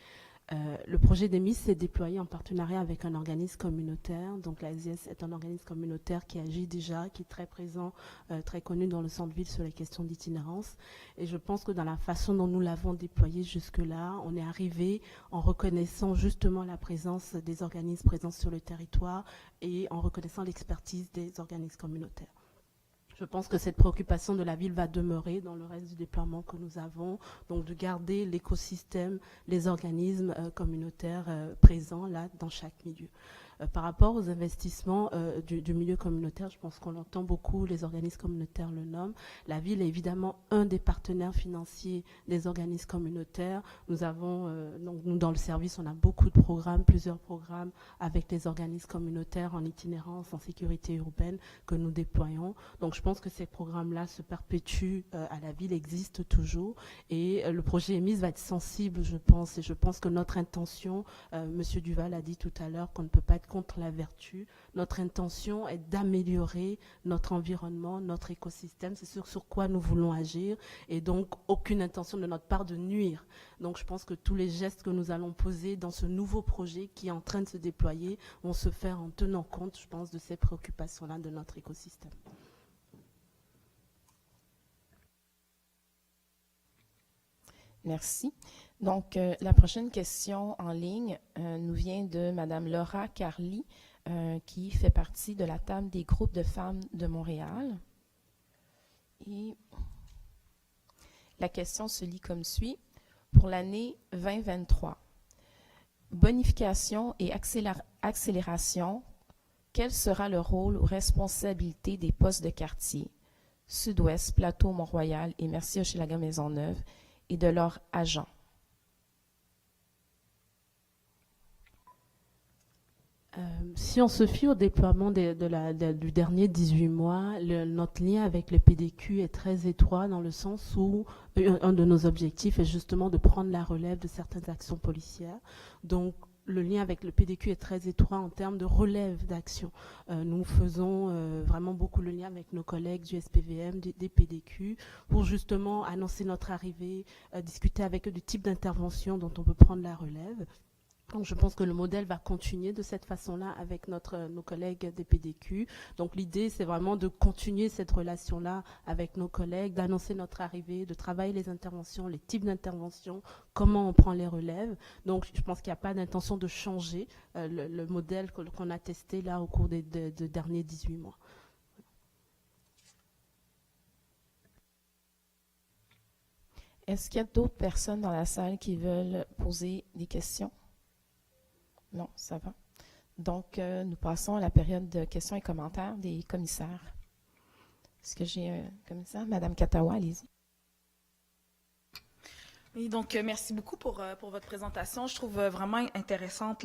Le projet d'EMIS s'est déployé en partenariat avec un organisme communautaire. Donc la SDS est un organisme communautaire qui agit déjà, qui est très présent, très connu dans le centre-ville sur les questions d'itinérance. Et je pense que dans la façon dont nous l'avons déployé jusque-là, on est arrivé en reconnaissant justement la présence des organismes présents sur le territoire et en reconnaissant l'expertise des organismes communautaires. Je pense que cette préoccupation de la ville va demeurer dans le reste du déploiement que nous avons, donc de garder l'écosystème, les organismes communautaires présents là dans chaque milieu. Par rapport aux investissements du milieu communautaire, je pense qu'on l'entend beaucoup, les organismes communautaires le nomment. La ville est évidemment un des partenaires financiers des organismes communautaires. Nous avons, donc nous dans le service, on a beaucoup de programmes, plusieurs programmes avec les organismes communautaires en itinérance, en sécurité urbaine que nous déployons. Donc je pense que ces programmes-là se perpétuent à la ville, existent toujours. Et le projet EMIS va être sensible, je pense. Et je pense que notre intention, Monsieur Duval a dit tout à l'heure qu'on ne peut pas être contre la vertu. Notre intention est d'améliorer notre environnement, notre écosystème. C'est sur quoi nous voulons agir. Et donc, aucune intention de notre part de nuire. Donc, je pense que tous les gestes que nous allons poser dans ce nouveau projet qui est en train de se déployer vont se faire en tenant compte, je pense, de ces préoccupations-là de notre écosystème. Merci. Donc, la prochaine question en ligne nous vient de Mme Laura Carly, qui fait partie de la table des groupes de femmes de Montréal. Et La question se lit comme suit. Pour l'année 2023, bonification et accélération, quel sera le rôle ou responsabilité des postes de quartier, Sud-Ouest, Plateau, Mont-Royal et Mercier-Hochelaga-Maisonneuve et de leurs agents? Si on se fie au déploiement du dernier 18 mois, notre lien avec le PDQ est très étroit dans le sens où un de nos objectifs est justement de prendre la relève de certaines actions policières. Donc, le lien avec le PDQ est très étroit en termes de relève d'action. Nous faisons vraiment beaucoup le lien avec nos collègues du SPVM, des PDQ, pour justement annoncer notre arrivée, discuter avec eux du type d'intervention dont on peut prendre la relève. Donc, je pense que le modèle va continuer de cette façon-là avec nos collègues des PDQ. Donc, l'idée, c'est vraiment de continuer cette relation-là avec nos collègues, d'annoncer notre arrivée, de travailler les interventions, les types d'interventions, comment on prend les relèves. Donc, je pense qu'il n'y a pas d'intention de changer le modèle qu'on a testé là au cours des derniers 18 mois. Est-ce qu'il y a d'autres personnes dans la salle qui veulent poser des questions? Non, ça va. Donc, nous passons à la période de questions et commentaires des commissaires. Est-ce que j'ai un commissaire? Madame Katawa, allez-y. Oui, donc merci beaucoup pour votre présentation. Je trouve vraiment intéressante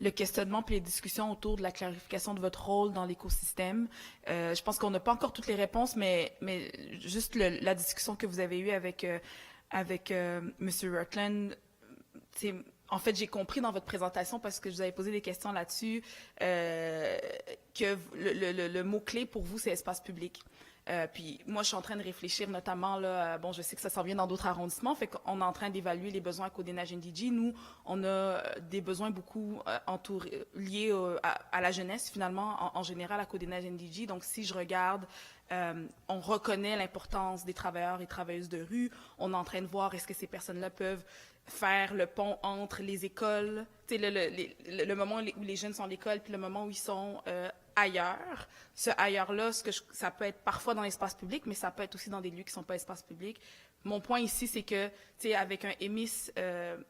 le questionnement puis les discussions autour de la clarification de votre rôle dans l'écosystème. Je pense qu'on n'a pas encore toutes les réponses, mais juste la discussion que vous avez eue avec M. Rutland, en fait, j'ai compris dans votre présentation, parce que je vous avais posé des questions là-dessus, que le mot-clé pour vous, c'est espace public. Puis moi, je suis en train de réfléchir notamment, là, bon, je sais que ça s'en vient dans d'autres arrondissements, fait qu'on est en train d'évaluer les besoins à Côte-des-Neiges-NDG. Nous, on a des besoins beaucoup liés à la jeunesse, finalement, en général, à Côte-des-Neiges-NDG. Donc, si je regarde, on reconnaît l'importance des travailleurs et travailleuses de rue. On est en train de voir est-ce que ces personnes-là peuvent faire le pont entre les écoles, tu sais, le moment où les jeunes sont à l'école, puis le moment où ils sont ailleurs. Ce ailleurs-là, ça peut être parfois dans l'espace public, mais ça peut être aussi dans des lieux qui ne sont pas espace public. Mon point ici, c'est que, tu sais, avec un EMIS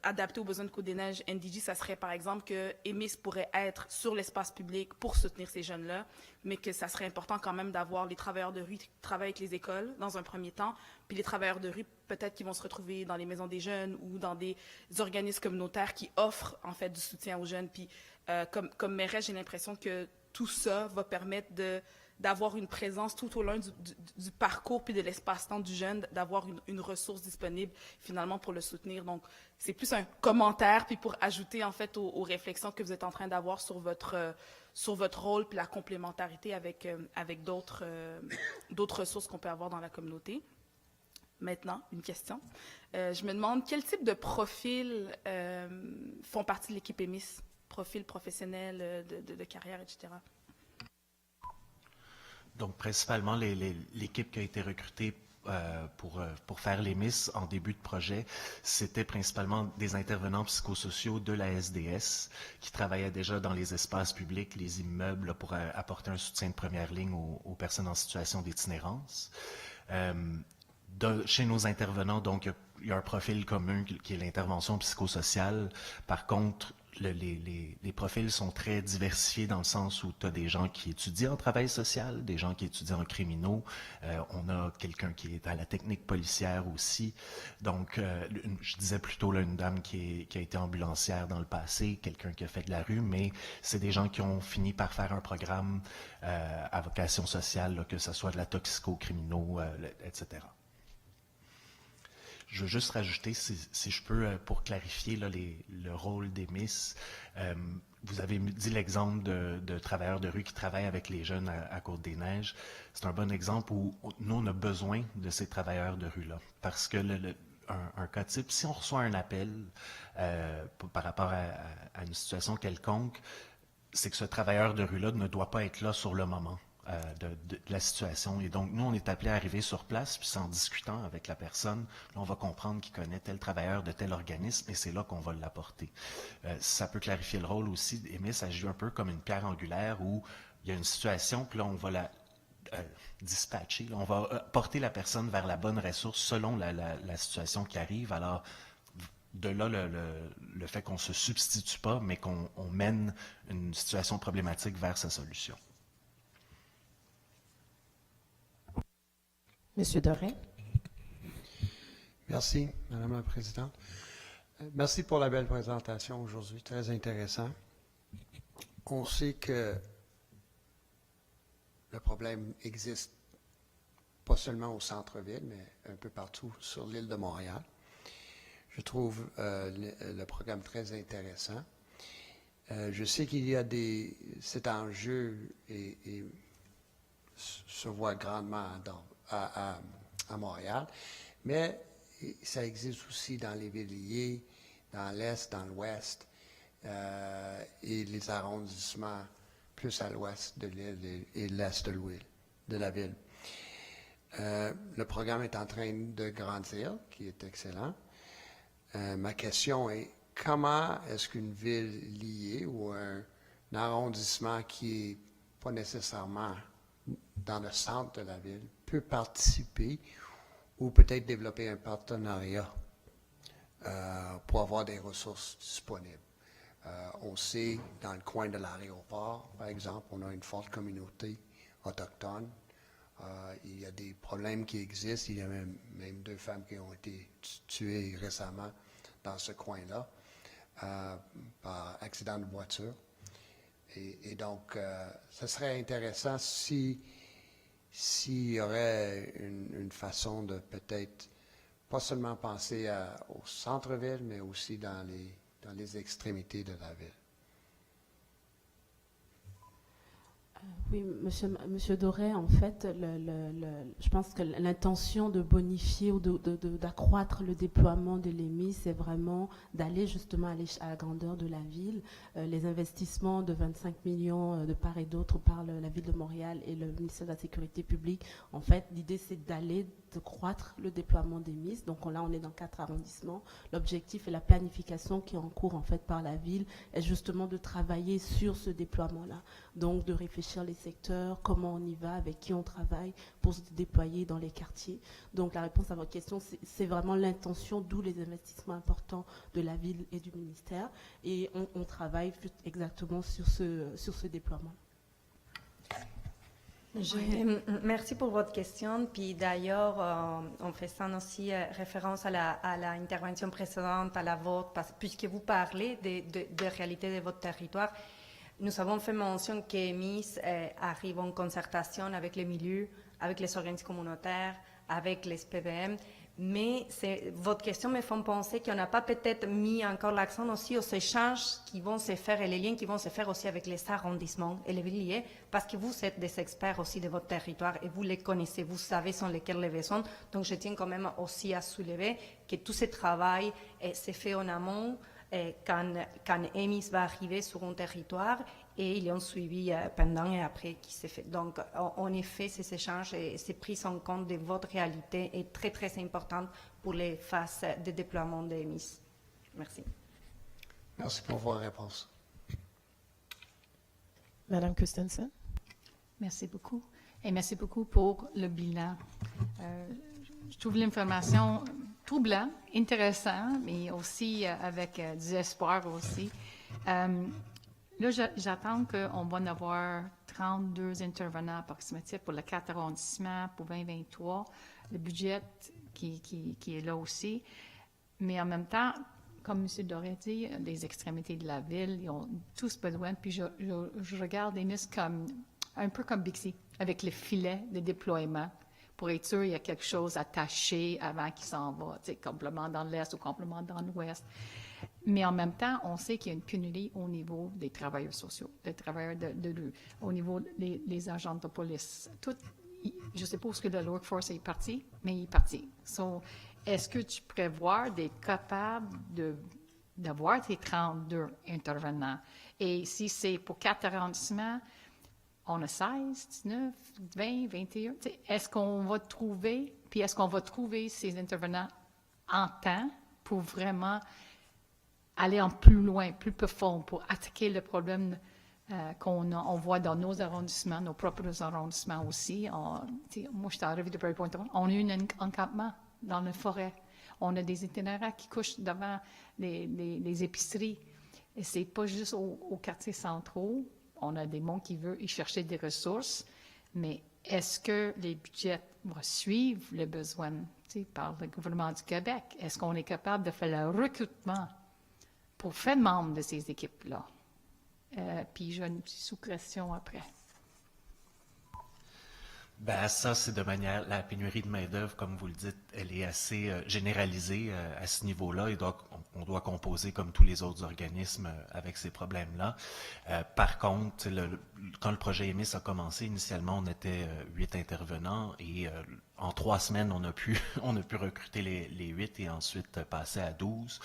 adapté aux besoins de Côte-des-Neiges-NDG, ça serait par exemple que EMIS pourrait être sur l'espace public pour soutenir ces jeunes-là, mais que ça serait important quand même d'avoir les travailleurs de rue qui travaillent avec les écoles dans un premier temps, puis les travailleurs de rue peut-être qui vont se retrouver dans les maisons des jeunes ou dans des organismes communautaires qui offrent en fait du soutien aux jeunes. Puis comme mairesse, j'ai l'impression que tout ça va permettre d'avoir une présence tout au long du parcours puis de l'espace-temps du jeune, d'avoir une ressource disponible finalement pour le soutenir. Donc, c'est plus un commentaire puis pour ajouter en fait aux réflexions que vous êtes en train d'avoir sur votre rôle puis la complémentarité avec d'autres ressources qu'on peut avoir dans la communauté. Maintenant, une question. Je me demande quel type de profils font partie de l'équipe EMIS? Profil professionnel, de carrière, etc. Donc, principalement, l'équipe qui a été recrutée pour faire l'EMIS en début de projet, c'était principalement des intervenants psychosociaux de la SDS qui travaillaient déjà dans les espaces publics, les immeubles, là, pour apporter un soutien de première ligne aux personnes en situation d'itinérance. Chez nos intervenants, donc, il y a un profil commun qui est l'intervention psychosociale. Par contre, les profils sont très diversifiés dans le sens où tu as des gens qui étudient en travail social, des gens qui étudient en criminaux. On a quelqu'un qui est à la technique policière aussi. Donc, je disais plutôt là, une dame qui a été ambulancière dans le passé, quelqu'un qui a fait de la rue, mais c'est des gens qui ont fini par faire un programme à vocation sociale, là, que ce soit de la toxico-criminaux, etc. Je veux juste rajouter, si je peux, pour clarifier là, le rôle d'EMIS. Vous avez dit l'exemple de travailleurs de rue qui travaillent avec les jeunes à Côte-des-Neiges. C'est un bon exemple où nous, on a besoin de ces travailleurs de rue-là. Parce que un cas type, si on reçoit un appel par rapport à une situation quelconque, c'est que ce travailleur de rue-là ne doit pas être là sur le moment. De la situation. Et donc, nous, on est appelé à arriver sur place, puis en discutant avec la personne, là, on va comprendre qu'il connaît tel travailleur de tel organisme, et c'est là qu'on va l'apporter. Ça peut clarifier le rôle aussi. EMIS agit un peu comme une pierre angulaire où il y a une situation, puis là, on va dispatcher, on va porter la personne vers la bonne ressource selon la situation qui arrive. Alors, de là le fait qu'on ne se substitue pas, mais qu'on mène une situation problématique vers sa solution. Monsieur Doré. Merci, Madame la Présidente. Merci pour la belle présentation aujourd'hui, très intéressant. On sait que le problème existe pas seulement au centre-ville, mais un peu partout sur l'île de Montréal. Je trouve le programme très intéressant. Je sais qu'il y a cet enjeu et se voit grandement à Montréal, mais ça existe aussi dans les villes liées, dans l'Est, dans l'Ouest, et les arrondissements plus à l'ouest de l'île et l'est de la ville. Le programme est en train de grandir, qui est excellent. Ma question est, comment est-ce qu'une ville liée ou un arrondissement qui n'est pas nécessairement dans le centre de la ville peut participer ou peut-être développer un partenariat pour avoir des ressources disponibles? On sait, dans le coin de l'aéroport, par exemple, on a une forte communauté autochtone. Il y a des problèmes qui existent. Il y a même 2 femmes qui ont été tuées récemment dans ce coin-là par accident de voiture. Et donc, ce serait intéressant s'il y aurait une façon de peut-être pas seulement penser au centre-ville, mais aussi dans les extrémités de la ville. Oui, Monsieur Doré, en fait, je pense que l'intention de bonifier ou d'accroître le déploiement de l'EMI, c'est vraiment d'aller justement à la grandeur de la ville. Les investissements de 25 millions de part et d'autre par la Ville de Montréal et le ministère de la Sécurité publique, en fait, l'idée c'est de croître le déploiement d'EMI. Donc là, on est dans 4 arrondissements. L'objectif et la planification qui est en cours, en fait, par la ville est justement de travailler sur ce déploiement-là. Donc, de réfléchir les secteurs, comment on y va, avec qui on travaille pour se déployer dans les quartiers. Donc, la réponse à votre question, c'est vraiment l'intention, d'où les investissements importants de la ville et du ministère. Et on travaille exactement sur ce déploiement. Merci pour votre question. Puis d'ailleurs, en faisant aussi référence à l'intervention précédente, à la vôtre, puisque vous parlez des réalités de votre territoire, nous avons fait mention qu'EMIS arrive en concertation avec les milieux, avec les organismes communautaires, avec les PBM. Mais votre question me fait penser qu'on n'a pas peut-être mis encore l'accent aussi aux échanges qui vont se faire et les liens qui vont se faire aussi avec les arrondissements et les villes liées, parce que vous êtes des experts aussi de votre territoire et vous les connaissez, vous savez sont lesquels les besoins. Donc je tiens quand même aussi à soulever que tout ce travail se fait en amont quand EMIS va arriver sur un territoire et il y a un suivi pendant et après qui s'est fait. Donc, en effet, ces échanges et ces prises en compte de votre réalité est très, très importante pour les phases de déploiement d'EMIS. Merci. Merci pour vos réponses. Madame Christensen. Merci beaucoup. Et merci beaucoup pour le bilan. Je trouve l'information troublante, intéressante, mais aussi avec du espoir aussi. Là, j'attends qu'on va en avoir 32 intervenants approximatifs pour le 4 arrondissements pour 2023. Le budget qui est là aussi. Mais en même temps, comme M. Doré dit, les extrémités de la ville, ils ont tous besoin. Puis je regarde EMIS un peu comme Bixi, avec le filet de déploiement, pour être sûr qu'il y a quelque chose attaché avant qu'il s'en va, complètement dans l'Est ou complètement dans l'Ouest. Mais en même temps, on sait qu'il y a une pénurie au niveau des travailleurs sociaux, des travailleurs au niveau des agents de police. Je suppose que le workforce est parti, mais il est parti. So, est-ce que tu prévois d'être capable d'avoir tes 32 intervenants? Et si c'est pour 4 arrondissements, on a 16, 19, 20, 21. Est-ce qu'on va trouver ces intervenants en temps pour vraiment aller en plus loin, plus profond, pour attaquer le problème qu'on voit dans nos arrondissements, nos propres arrondissements aussi. Moi, j'étais arrivée de Prairie Point. On a eu un encampement dans la forêt. On a des itinéraires qui couchent devant les épiceries. Et c'est pas juste aux quartiers centraux. On a des mondes qui veulent y chercher des ressources. Mais est-ce que les budgets vont suivre les besoins par le gouvernement du Québec? Est-ce qu'on est capable de faire le recrutement pour faire membre de ces équipes-là? Puis j'ai une petite sous-question après. Ben, ça, c'est de manière, la pénurie de main-d'œuvre, comme vous le dites, elle est assez généralisée à ce niveau-là et donc on doit composer comme tous les autres organismes avec ces problèmes-là. Par contre, quand le projet EMIS a commencé, initialement, on était 8 intervenants et en 3 semaines, on a pu recruter les 8 et ensuite passer à 12.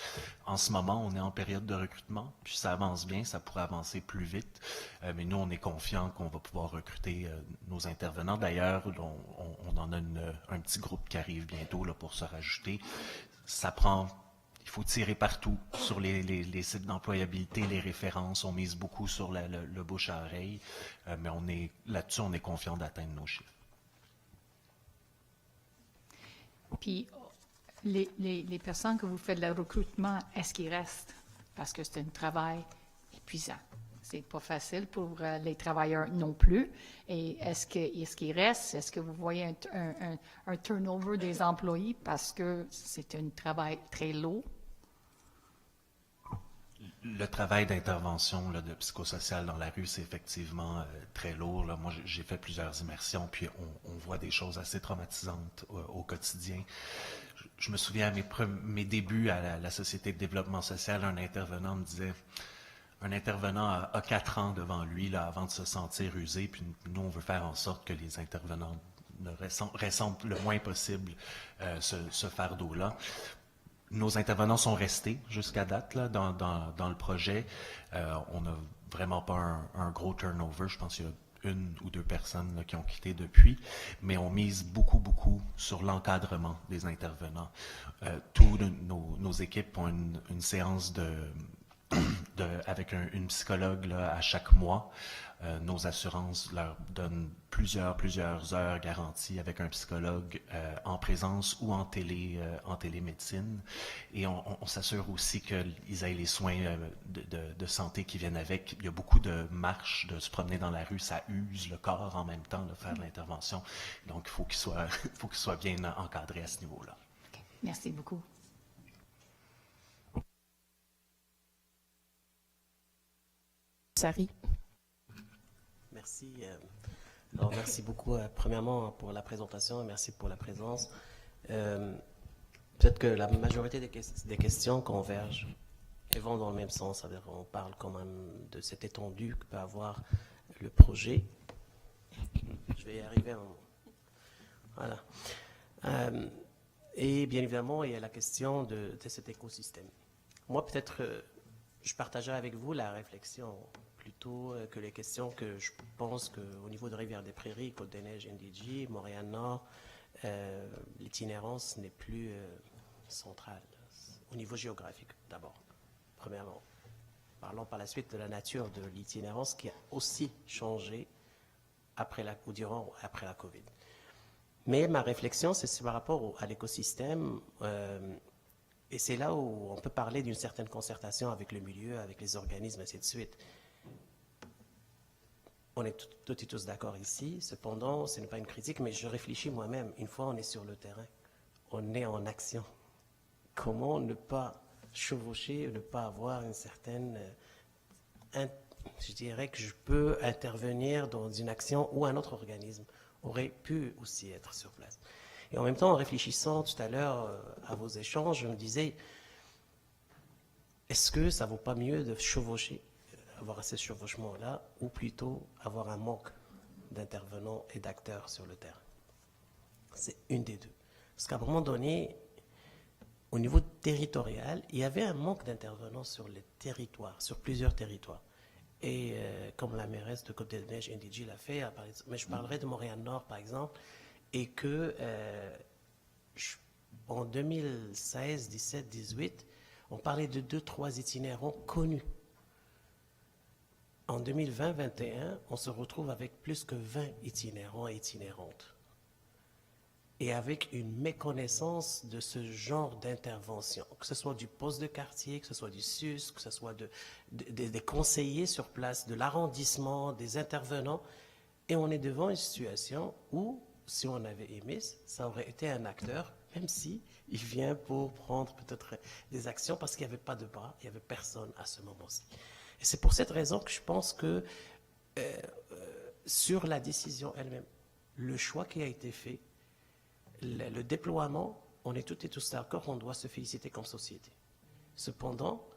En ce moment, on est en période de recrutement, puis ça avance bien, ça pourrait avancer plus vite, mais nous, on est confiants qu'on va pouvoir recruter nos intervenants. D'ailleurs, on en a un petit groupe qui arrive bientôt là, pour se rajouter. Il faut tirer partout sur les sites d'employabilité, les références. On mise beaucoup sur le bouche à oreille, mais là-dessus, on est confiant d'atteindre nos chiffres. Puis, les personnes que vous faites le recrutement, est-ce qu'ils restent? Parce que c'est un travail épuisant. C'est pas facile pour les travailleurs non plus. Et est-ce qu'ils restent? Est-ce que vous voyez un turnover des employés parce que c'est un travail très lourd? Le travail d'intervention de psychosocial dans la rue, c'est effectivement très lourd. Là. Moi, j'ai fait plusieurs immersions, puis on voit des choses assez traumatisantes au quotidien. Je me souviens à mes débuts à la Société de développement social, un intervenant me disait, un intervenant a 4 ans devant lui là, avant de se sentir usé, puis nous, on veut faire en sorte que les intervenants ressentent le moins possible ce fardeau-là. Nos intervenants sont restés jusqu'à date là, dans le projet. On n'a vraiment pas un gros turnover. Je pense qu'il y a 1 ou 2 personnes là, qui ont quitté depuis, mais on mise beaucoup sur l'encadrement des intervenants. Tous nos équipes ont une séance avec une psychologue là, à chaque mois. Nos assurances leur donnent plusieurs heures garanties avec un psychologue en présence ou en télémédecine. Et on s'assure aussi qu'ils aient les soins de santé qui viennent avec. Il y a beaucoup de marches, de se promener dans la rue, ça use le corps en même temps de faire de l'intervention. Donc, il faut qu'il soit bien encadré à ce niveau-là. Okay. Merci beaucoup. Sari. Merci. Alors, merci beaucoup, premièrement, pour la présentation et merci pour la présence. Peut-être que la majorité des questions convergent et vont dans le même sens. C'est-à-dire on parle quand même de cette étendue que peut avoir le projet. Je vais y arriver. Voilà. Et bien évidemment, il y a la question de cet écosystème. Moi, peut-être, je partagerai avec vous la réflexion plutôt que les questions que je pense qu'au niveau de Rivière-des-Prairies, Côte-des-Neiges, NDG, Montréal-Nord, l'itinérance n'est plus centrale au niveau géographique d'abord, premièrement. Parlons par la suite de la nature de l'itinérance qui a aussi changé durant ou après la COVID. Mais ma réflexion, c'est par rapport à l'écosystème, et c'est là où on peut parler d'une certaine concertation avec le milieu, avec les organismes, ainsi de suite. On est toutes et tous d'accord ici, cependant, ce n'est pas une critique, mais je réfléchis moi-même. Une fois on est sur le terrain, on est en action. Comment ne pas chevaucher, ne pas avoir une certaine... je dirais que je peux intervenir dans une action où un autre organisme aurait pu aussi être sur place. Et en même temps, en réfléchissant tout à l'heure à vos échanges, je me disais, est-ce que ça ne vaut pas mieux de chevaucher, avoir ces chevauchements-là, ou plutôt avoir un manque d'intervenants et d'acteurs sur le terrain? C'est une des deux. Parce qu'à un moment donné, au niveau territorial, il y avait un manque d'intervenants sur les territoires, sur plusieurs territoires. Et comme la mairesse de Côte-des-Neiges, NDG, l'a fait, mais je parlerai de Montréal-Nord, par exemple, et que en 2016, 17, 18, on parlait de 2-3 itinérants connus. en 2020-21, on se retrouve avec plus que 20 itinérants et itinérantes. Et avec une méconnaissance de ce genre d'intervention, que ce soit du poste de quartier, que ce soit du SUS, que ce soit des conseillers sur place, de l'arrondissement, des intervenants. Et on est devant une situation où, si on avait EMIS, ça aurait été un acteur, même si il vient pour prendre peut-être des actions, parce qu'il n'y avait pas de bras, il n'y avait personne à ce moment-ci. Et c'est pour cette raison que je pense que sur la décision elle-même, le choix qui a été fait, le déploiement, on est toutes et tous d'accord, on doit se féliciter comme société. Cependant,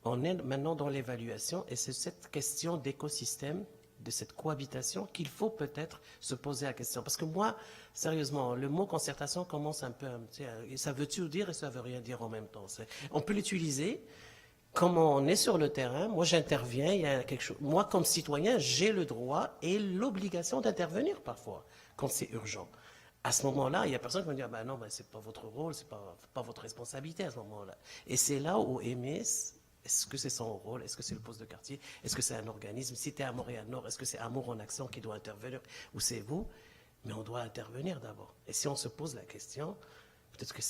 on est maintenant dans l'évaluation et c'est cette question d'écosystème, de cette cohabitation qu'il faut peut-être se poser la question. Parce que moi, sérieusement, le mot concertation commence un peu, ça veut tout dire et ça veut rien dire en même temps. On peut l'utiliser. Comme on est sur le terrain, moi j'interviens, il y a quelque chose. Moi, comme citoyen, j'ai le droit et l'obligation d'intervenir parfois, quand c'est urgent. À ce moment-là, il y a personne qui va me dire, non, c'est pas votre rôle, c'est pas votre responsabilité à ce moment-là. Et c'est là où EMIS, est-ce que c'est son rôle, est-ce que c'est le poste de quartier, est-ce que c'est un organisme, si tu es à Montréal-Nord, est-ce que c'est Amour en Action qui doit intervenir, ou c'est vous? Mais on doit intervenir d'abord. Et si on se pose la question, peut-être que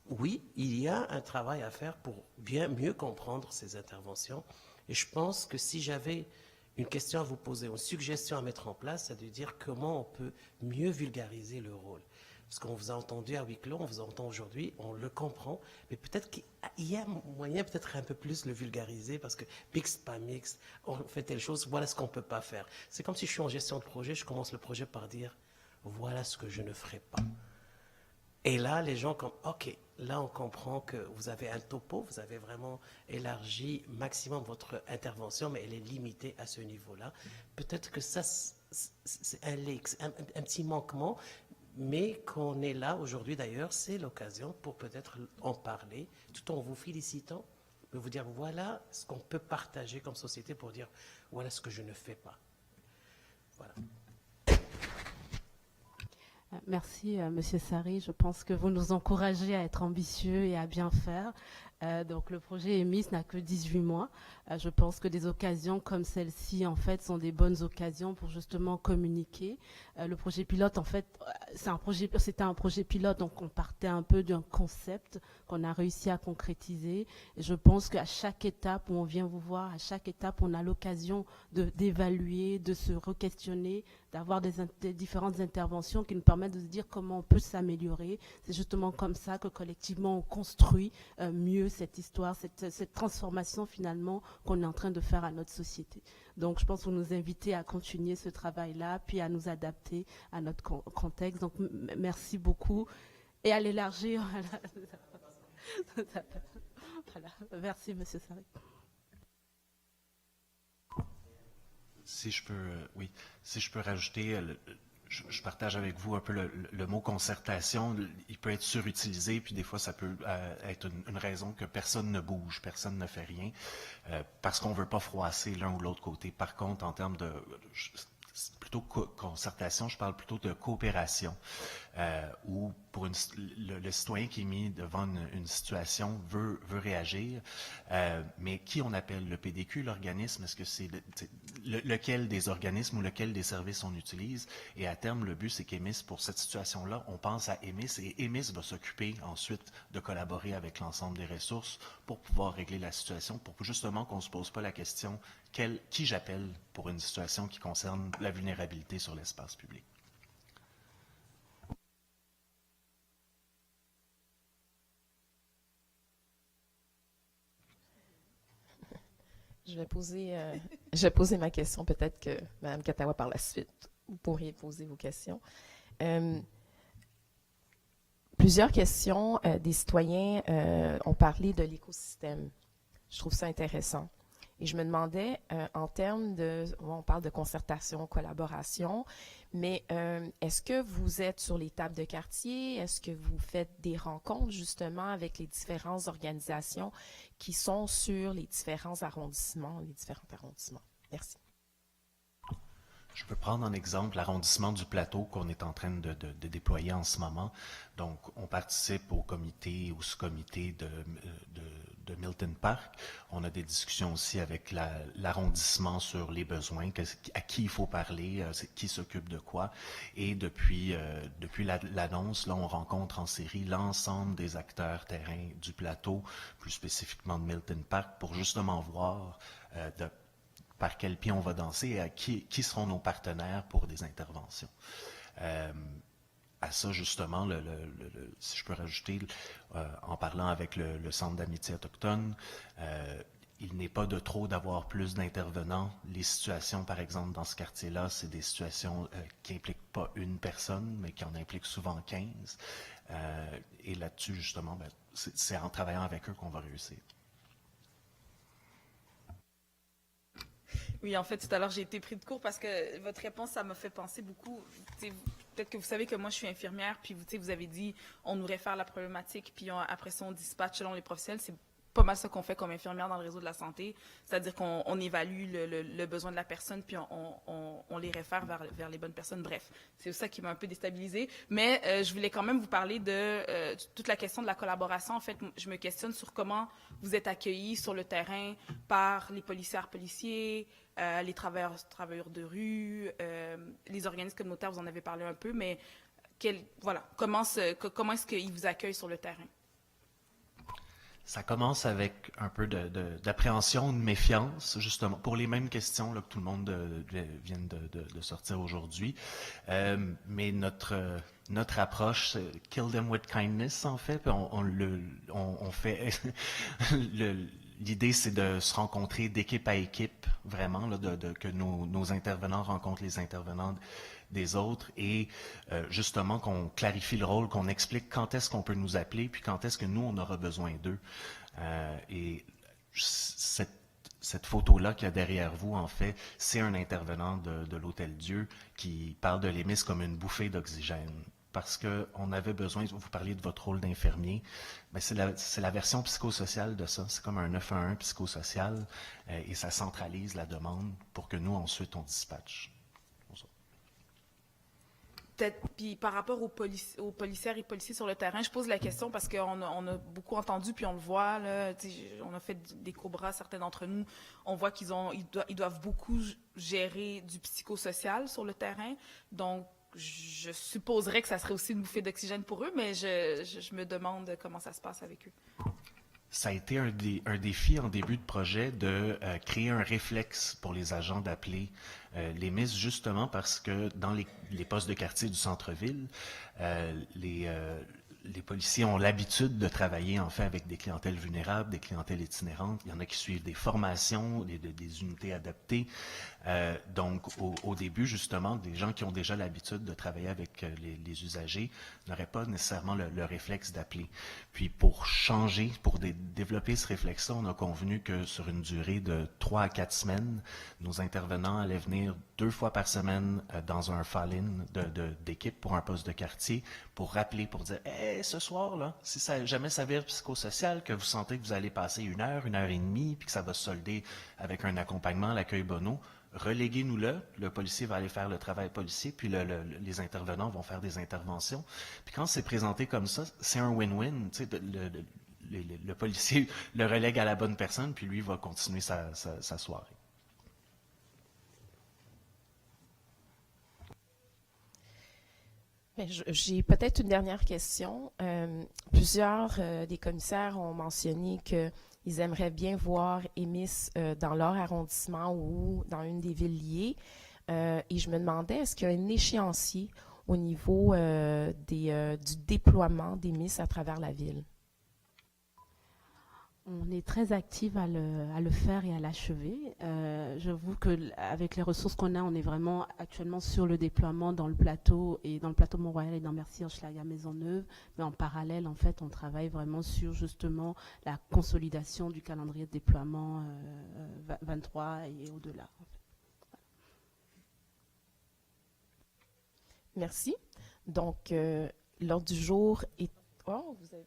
oui, il y a un travail à faire pour mieux comprendre ces interventions. Et je pense que si j'avais une question à vous poser, une suggestion à mettre en place, c'est de dire comment on peut mieux vulgariser le rôle. Parce qu'on vous a entendu à huis clos, on vous entend aujourd'hui, on le comprend, mais peut-être qu'il y a moyen peut-être un peu plus le vulgariser, parce que mixte, pas mixte, on fait telle chose, voilà ce qu'on ne peut pas faire. C'est comme si je suis en gestion de projet, je commence le projet par dire, voilà ce que je ne ferai pas. Et là, les gens comme, OK, là on comprend que vous avez un topo, vous avez vraiment élargi maximum votre intervention, mais elle est limitée à ce niveau-là. Peut-être que ça, c'est un petit manquement, mais qu'on est là aujourd'hui d'ailleurs, c'est l'occasion pour peut-être en parler, tout en vous félicitant, de vous dire voilà ce qu'on peut partager comme société pour dire voilà ce que je ne fais pas. Voilà. Merci, Monsieur Sari. Je pense que vous nous encouragez à être ambitieux et à bien faire. Donc, le projet EMIS n'a que 18 mois. Je pense que des occasions comme celle-ci, en fait, sont des bonnes occasions pour justement communiquer. Le projet pilote, en fait, c'était un projet pilote, donc on partait un peu d'un concept qu'on a réussi à concrétiser. Et je pense qu'à chaque étape où on vient vous voir, à chaque étape, on a l'occasion d'évaluer, de se re-questionner, d'avoir des différentes interventions qui nous permettent de se dire comment on peut s'améliorer. C'est justement comme ça que collectivement on construit mieux cette histoire, cette transformation finalement qu'on est en train de faire à notre société. Donc je pense que vous nous invitez à continuer ce travail-là, puis à nous adapter à notre contexte. Donc merci beaucoup et à l'élargir. Voilà. Merci, Monsieur Sari. Si je peux rajouter, je partage avec vous un peu le mot concertation. Il peut être surutilisé, puis des fois ça peut être une raison que personne ne bouge, personne ne fait rien, parce qu'on ne veut pas froisser l'un ou l'autre côté. Par contre, en termes de plutôt concertation, je parle plutôt de coopération, où pour le citoyen qui est mis devant une situation veut réagir, mais qui on appelle le PDQ, l'organisme, est-ce que c'est lequel des organismes ou lequel des services on utilise? Et à terme, le but, c'est qu'EMIS, pour cette situation-là, on pense à EMIS, et EMIS va s'occuper ensuite de collaborer avec l'ensemble des ressources pour pouvoir régler la situation, pour justement qu'on ne se pose pas la question qui j'appelle pour une situation qui concerne la vulnérabilité sur l'espace public. Je vais poser ma question. Peut-être que Mme Katawa, par la suite, vous pourriez poser vos questions. Plusieurs questions des citoyens ont parlé de l'écosystème. Je trouve ça intéressant. Et je me demandais, en termes on parle de concertation, collaboration, mais est-ce que vous êtes sur les tables de quartier? Est-ce que vous faites des rencontres justement avec les différentes organisations qui sont sur les différents arrondissements, Merci. Je peux prendre en exemple l'arrondissement du Plateau qu'on est en train de déployer en ce moment. Donc, on participe au comité, au sous-comité de Milton Milton Park. On a des discussions aussi avec l'arrondissement sur les besoins, à qui il faut parler, qui s'occupe de quoi. Et depuis l'annonce, là, on rencontre en série l'ensemble des acteurs terrain du plateau, plus spécifiquement de Milton Park, pour justement voir par quel pied on va danser et qui seront nos partenaires pour des interventions. À ça, justement, si je peux rajouter, en parlant avec le Centre d'amitié autochtone, il n'est pas de trop d'avoir plus d'intervenants. Les situations, par exemple, dans ce quartier-là, c'est des situations qui n'impliquent pas une personne, mais qui en impliquent souvent 15. Et là-dessus, justement, c'est en travaillant avec eux qu'on va réussir. Oui, en fait, tout à l'heure, j'ai été pris de court parce que votre réponse, ça m'a fait penser beaucoup. Peut-être que vous savez que moi, je suis infirmière, puis vous avez dit, on nous réfère la problématique, puis après ça, on dispatche selon les professionnels. C'est pas mal ça qu'on fait comme infirmière dans le réseau de la santé, c'est-à-dire qu'on évalue le besoin de la personne, puis on les réfère vers les bonnes personnes. Bref, c'est ça qui m'a un peu déstabilisée. Mais je voulais quand même vous parler de toute la question de la collaboration. En fait, je me questionne sur comment vous êtes accueillis sur le terrain par les policiers, les travailleurs de rue, les organismes communautaires, vous en avez parlé un peu, mais comment est-ce qu'ils vous accueillent sur le terrain? Ça commence avec un peu d'appréhension, de méfiance, justement, pour les mêmes questions là, que tout le monde vient de sortir aujourd'hui. Mais notre approche, c'est kill them with kindness, en fait. Puis on fait l'idée, c'est de se rencontrer d'équipe à équipe, vraiment, là, que nos intervenants rencontrent les intervenants des autres et justement qu'on clarifie le rôle, qu'on explique quand est-ce qu'on peut nous appeler puis quand est-ce que nous, on aura besoin d'eux. Et cette photo-là qu'il y a derrière vous, en fait, c'est un intervenant de l'Hôtel Dieu qui parle de l'EMIS comme une bouffée d'oxygène. Parce qu'on avait besoin, vous parliez de votre rôle d'infirmier, mais c'est la version psychosociale de ça. C'est comme un 911 psychosocial et ça centralise la demande pour que nous, ensuite, on dispatche. Puis par rapport aux policières et policiers sur le terrain, je pose la question parce qu'on a beaucoup entendu, puis on le voit, là, on a fait des cobras, certains d'entre nous, on voit qu'ils doivent beaucoup gérer du psychosocial sur le terrain, donc je supposerais que ça serait aussi une bouffée d'oxygène pour eux, mais je me demande comment ça se passe avec eux. Ça a été un défi en début de projet de créer un réflexe pour les agents d'appeler les MIS, justement parce que dans les postes de quartier du centre-ville, les policiers ont l'habitude de travailler en fait avec des clientèles vulnérables, des clientèles itinérantes. Il y en a qui suivent des formations, des unités adaptées. Donc, au début, justement, des gens qui ont déjà l'habitude de travailler avec les usagers n'auraient pas nécessairement le réflexe d'appeler. Puis, pour changer, pour développer ce réflexe-là, on a convenu que sur une durée de 3 à 4 semaines, nos intervenants allaient venir 2 fois par semaine dans un fall-in d'équipe pour un poste de quartier pour rappeler, pour dire « Hey, ce soir, là, si jamais ça vire psychosocial, que vous sentez que vous allez passer 1 heure et demie, puis que ça va se solder avec un accompagnement à l'accueil Bono, reléguez-nous-le, le policier va aller faire le travail policier, puis les intervenants vont faire des interventions. Puis quand c'est présenté comme ça, c'est un win-win. Tu sais, le policier le relègue à la bonne personne, puis lui va continuer sa soirée. J'ai peut-être une dernière question. Plusieurs des commissaires ont mentionné qu'ils aimeraient bien voir EMIS dans leur arrondissement ou dans une des villes liées. Et je me demandais, est-ce qu'il y a un échéancier au niveau du déploiement d'EMIS à travers la ville? On est très active à le faire et à l'achever. J'avoue qu'avec les ressources qu'on a, on est vraiment actuellement sur le déploiement dans le plateau Mont-Royal et dans Mercier, Hochelaga, Maisonneuve. Mais en parallèle, en fait, on travaille vraiment sur justement la consolidation du calendrier de déploiement 23 et au-delà. En fait. Merci. Donc, l'ordre du jour est... Oh, vous avez...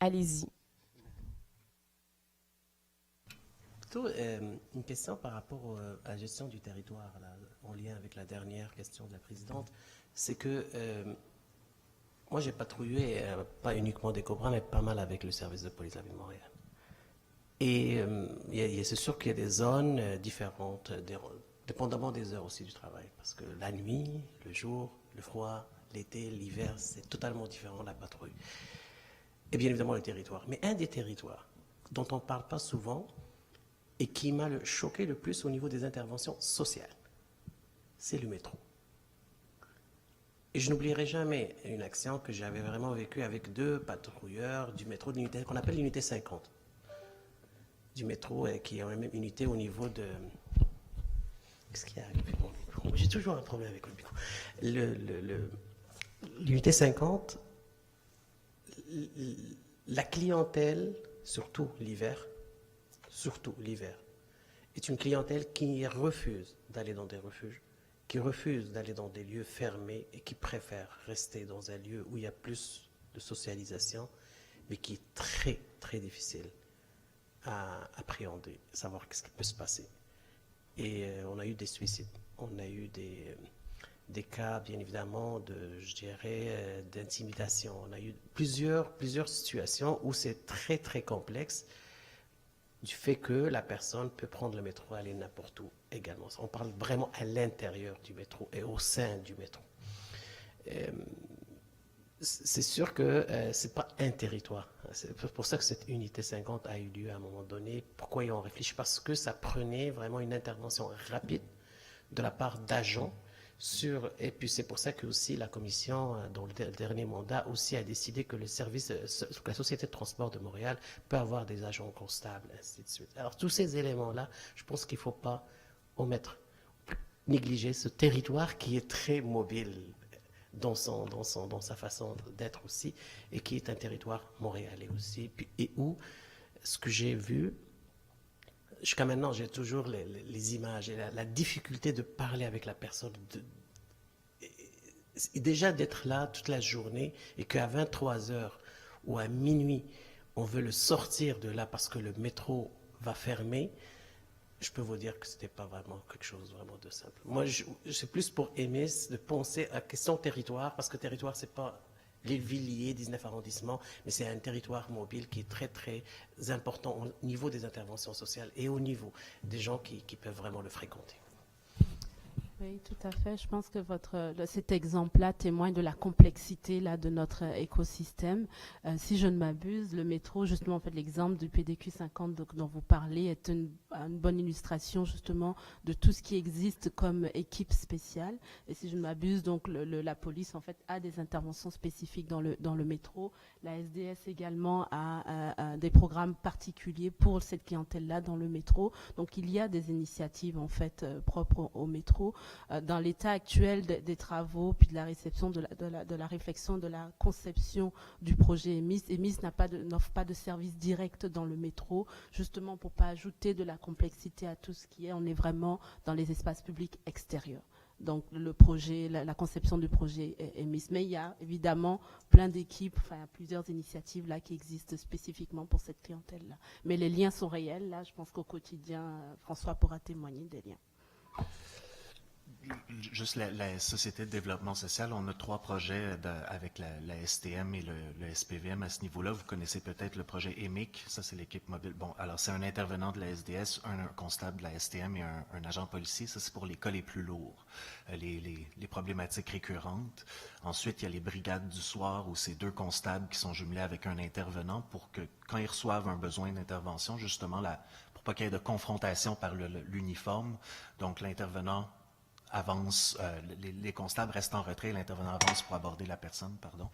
Allez-y. Plutôt une question par rapport à la gestion du territoire, là, en lien avec la dernière question de la présidente. C'est que moi j'ai patrouillé, pas uniquement des Cobras, mais pas mal avec le service de police de la Ville de Montréal. Et c'est sûr qu'il y a des zones différentes, dépendamment des heures aussi du travail. Parce que la nuit, le jour, le froid, l'été, l'hiver, c'est totalement différent la patrouille. Et bien évidemment le territoire. Mais un des territoires dont on ne parle pas souvent et qui m'a choqué le plus au niveau des interventions sociales, c'est le métro. Et je n'oublierai jamais une action que j'avais vraiment vécue avec 2 patrouilleurs du métro de l'unité qu'on appelle l'unité 50. Du métro qui est en même unité au niveau de... Qu'est-ce qu'il y a avec mon micro? J'ai toujours un problème avec le micro. L'unité 50, la clientèle, surtout l'hiver, est une clientèle qui refuse d'aller dans des refuges, qui refuse d'aller dans des lieux fermés et qui préfère rester dans un lieu où il y a plus de socialisation, mais qui est très, très difficile à appréhender, savoir ce qui peut se passer. Et on a eu des suicides, on a eu des cas, bien évidemment, d'intimidation. On a eu plusieurs situations où c'est très, très complexe du fait que la personne peut prendre le métro et aller n'importe où également. On parle vraiment à l'intérieur du métro et au sein du métro. C'est sûr que ce n'est pas un territoire. C'est pour ça que cette unité 50 a eu lieu à un moment donné. Pourquoi ils ont réfléchi? Parce que ça prenait vraiment une intervention rapide de la part d'agents et puis c'est pour ça que aussi la commission, dans le dernier mandat, aussi a décidé que la Société de transport de Montréal peut avoir des agents constables, ainsi de suite. Alors tous ces éléments-là, je pense qu'il ne faut pas négliger ce territoire qui est très mobile dans sa façon d'être aussi, et qui est un territoire montréalais aussi, et où, ce que j'ai vu, jusqu'à maintenant, j'ai toujours les images et la difficulté de parler avec la personne. Et déjà d'être là toute la journée et qu'à 23h ou à minuit, on veut le sortir de là parce que le métro va fermer, je peux vous dire que ce n'était pas vraiment quelque chose vraiment de simple. Moi, c'est plus pour Émis de penser à question territoire, parce que territoire, ce n'est pas L'Île-Villiers, 19 arrondissements, mais c'est un territoire mobile qui est très, très important au niveau des interventions sociales et au niveau des gens qui peuvent vraiment le fréquenter. Oui, tout à fait. Je pense que cet exemple-là témoigne de la complexité là, de notre écosystème. Si je ne m'abuse, le métro, justement, en fait, l'exemple du PDQ 50 dont vous parlez est une bonne illustration, justement, de tout ce qui existe comme équipe spéciale. Et si je ne m'abuse, donc, la police, en fait, a des interventions spécifiques dans le métro. La SDS également a des programmes particuliers pour cette clientèle-là dans le métro. Donc, il y a des initiatives, en fait, propres au métro. Dans l'état actuel des travaux, puis de la réception, de la réflexion, de la conception du projet EMIS, EMIS n'offre pas de service direct dans le métro, justement pour ne pas ajouter de la complexité à tout ce qui est. On est vraiment dans les espaces publics extérieurs. Donc le projet, la conception du projet EMIS. Mais il y a évidemment plein d'équipes, enfin il y a plusieurs initiatives là qui existent spécifiquement pour cette clientèle-là. Mais les liens sont réels. Là, je pense qu'au quotidien, François pourra témoigner des liens. Juste la Société de développement social, on a 3 projets avec la STM et le SPVM à ce niveau-là. Vous connaissez peut-être le projet EMIC, ça c'est l'équipe mobile. Bon, alors c'est un intervenant de la SDS, un constable de la STM et un agent policier. Ça c'est pour les cas les plus lourds, les problématiques récurrentes. Ensuite, il y a les brigades du soir où c'est 2 constables qui sont jumelés avec un intervenant pour que quand ils reçoivent un besoin d'intervention, justement, pour pas qu'il y ait de confrontation par l'uniforme, donc l'intervenant avance, les constables restent en retrait, l'intervenant avance pour aborder la personne, pardon.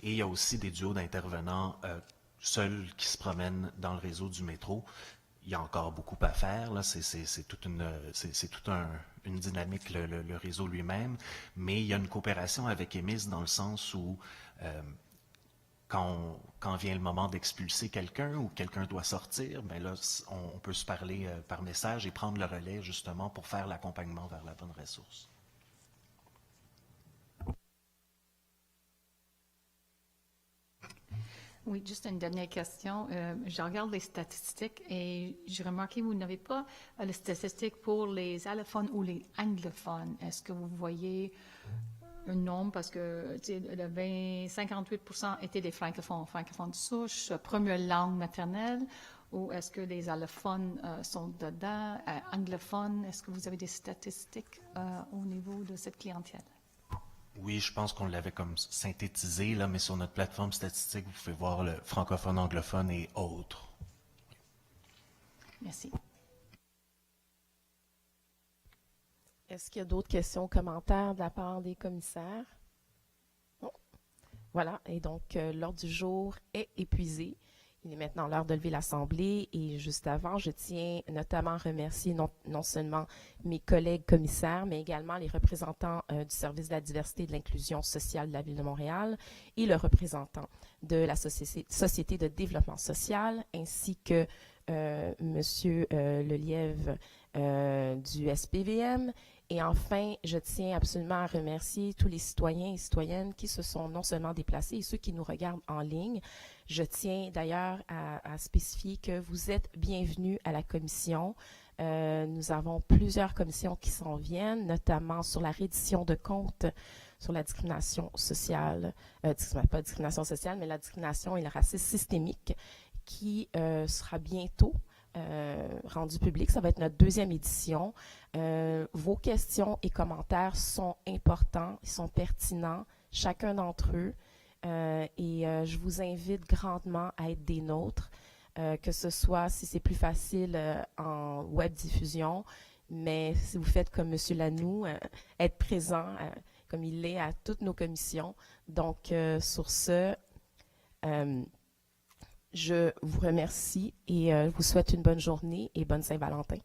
Et il y a aussi des duos d'intervenants seuls qui se promènent dans le réseau du métro. Il y a encore beaucoup à faire, là, c'est toute une dynamique, le réseau lui-même, mais il y a une coopération avec EMIS dans le sens où quand vient le moment d'expulser quelqu'un ou quelqu'un doit sortir, ben là, on peut se parler par message et prendre le relais justement pour faire l'accompagnement vers la bonne ressource. Oui, juste une dernière question. Je regarde les statistiques et j'ai remarqué que vous n'avez pas les statistiques pour les allophones ou les anglophones. Est-ce que vous voyez un nombre parce que 58% étaient des francophones de souche, première langue maternelle, ou est-ce que les allophones sont dedans, anglophones? Est-ce que vous avez des statistiques au niveau de cette clientèle? Oui, je pense qu'on l'avait comme synthétisé, là, mais sur notre plateforme statistique, vous pouvez voir le francophone, anglophone et autres. Merci. Est-ce qu'il y a d'autres questions ou commentaires de la part des commissaires? Non. Voilà, et donc l'ordre du jour est épuisé. Il est maintenant l'heure de lever l'Assemblée et juste avant, je tiens notamment à remercier non seulement mes collègues commissaires, mais également les représentants du service de la diversité et de l'inclusion sociale de la Ville de Montréal et le représentant de la Société de développement social, ainsi que Monsieur Lelièvre du SPVM. Et enfin, je tiens absolument à remercier tous les citoyens et citoyennes qui se sont non seulement déplacés et ceux qui nous regardent en ligne. Je tiens d'ailleurs à spécifier que vous êtes bienvenus à la commission. Nous avons plusieurs commissions qui s'en viennent, notamment sur la reddition de comptes sur la discrimination sociale, pas discrimination sociale, mais la discrimination et le racisme systémique qui sera bientôt rendu public. Ça va être notre 2e édition. Vos questions et commentaires sont importants, ils sont pertinents, chacun d'entre eux. Et je vous invite grandement à être des nôtres, que ce soit si c'est plus facile en web diffusion, mais si vous faites comme M. Lanoux, être présent comme il l'est à toutes nos commissions. Donc, sur ce, je vous remercie et vous souhaite une bonne journée et bonne Saint-Valentin.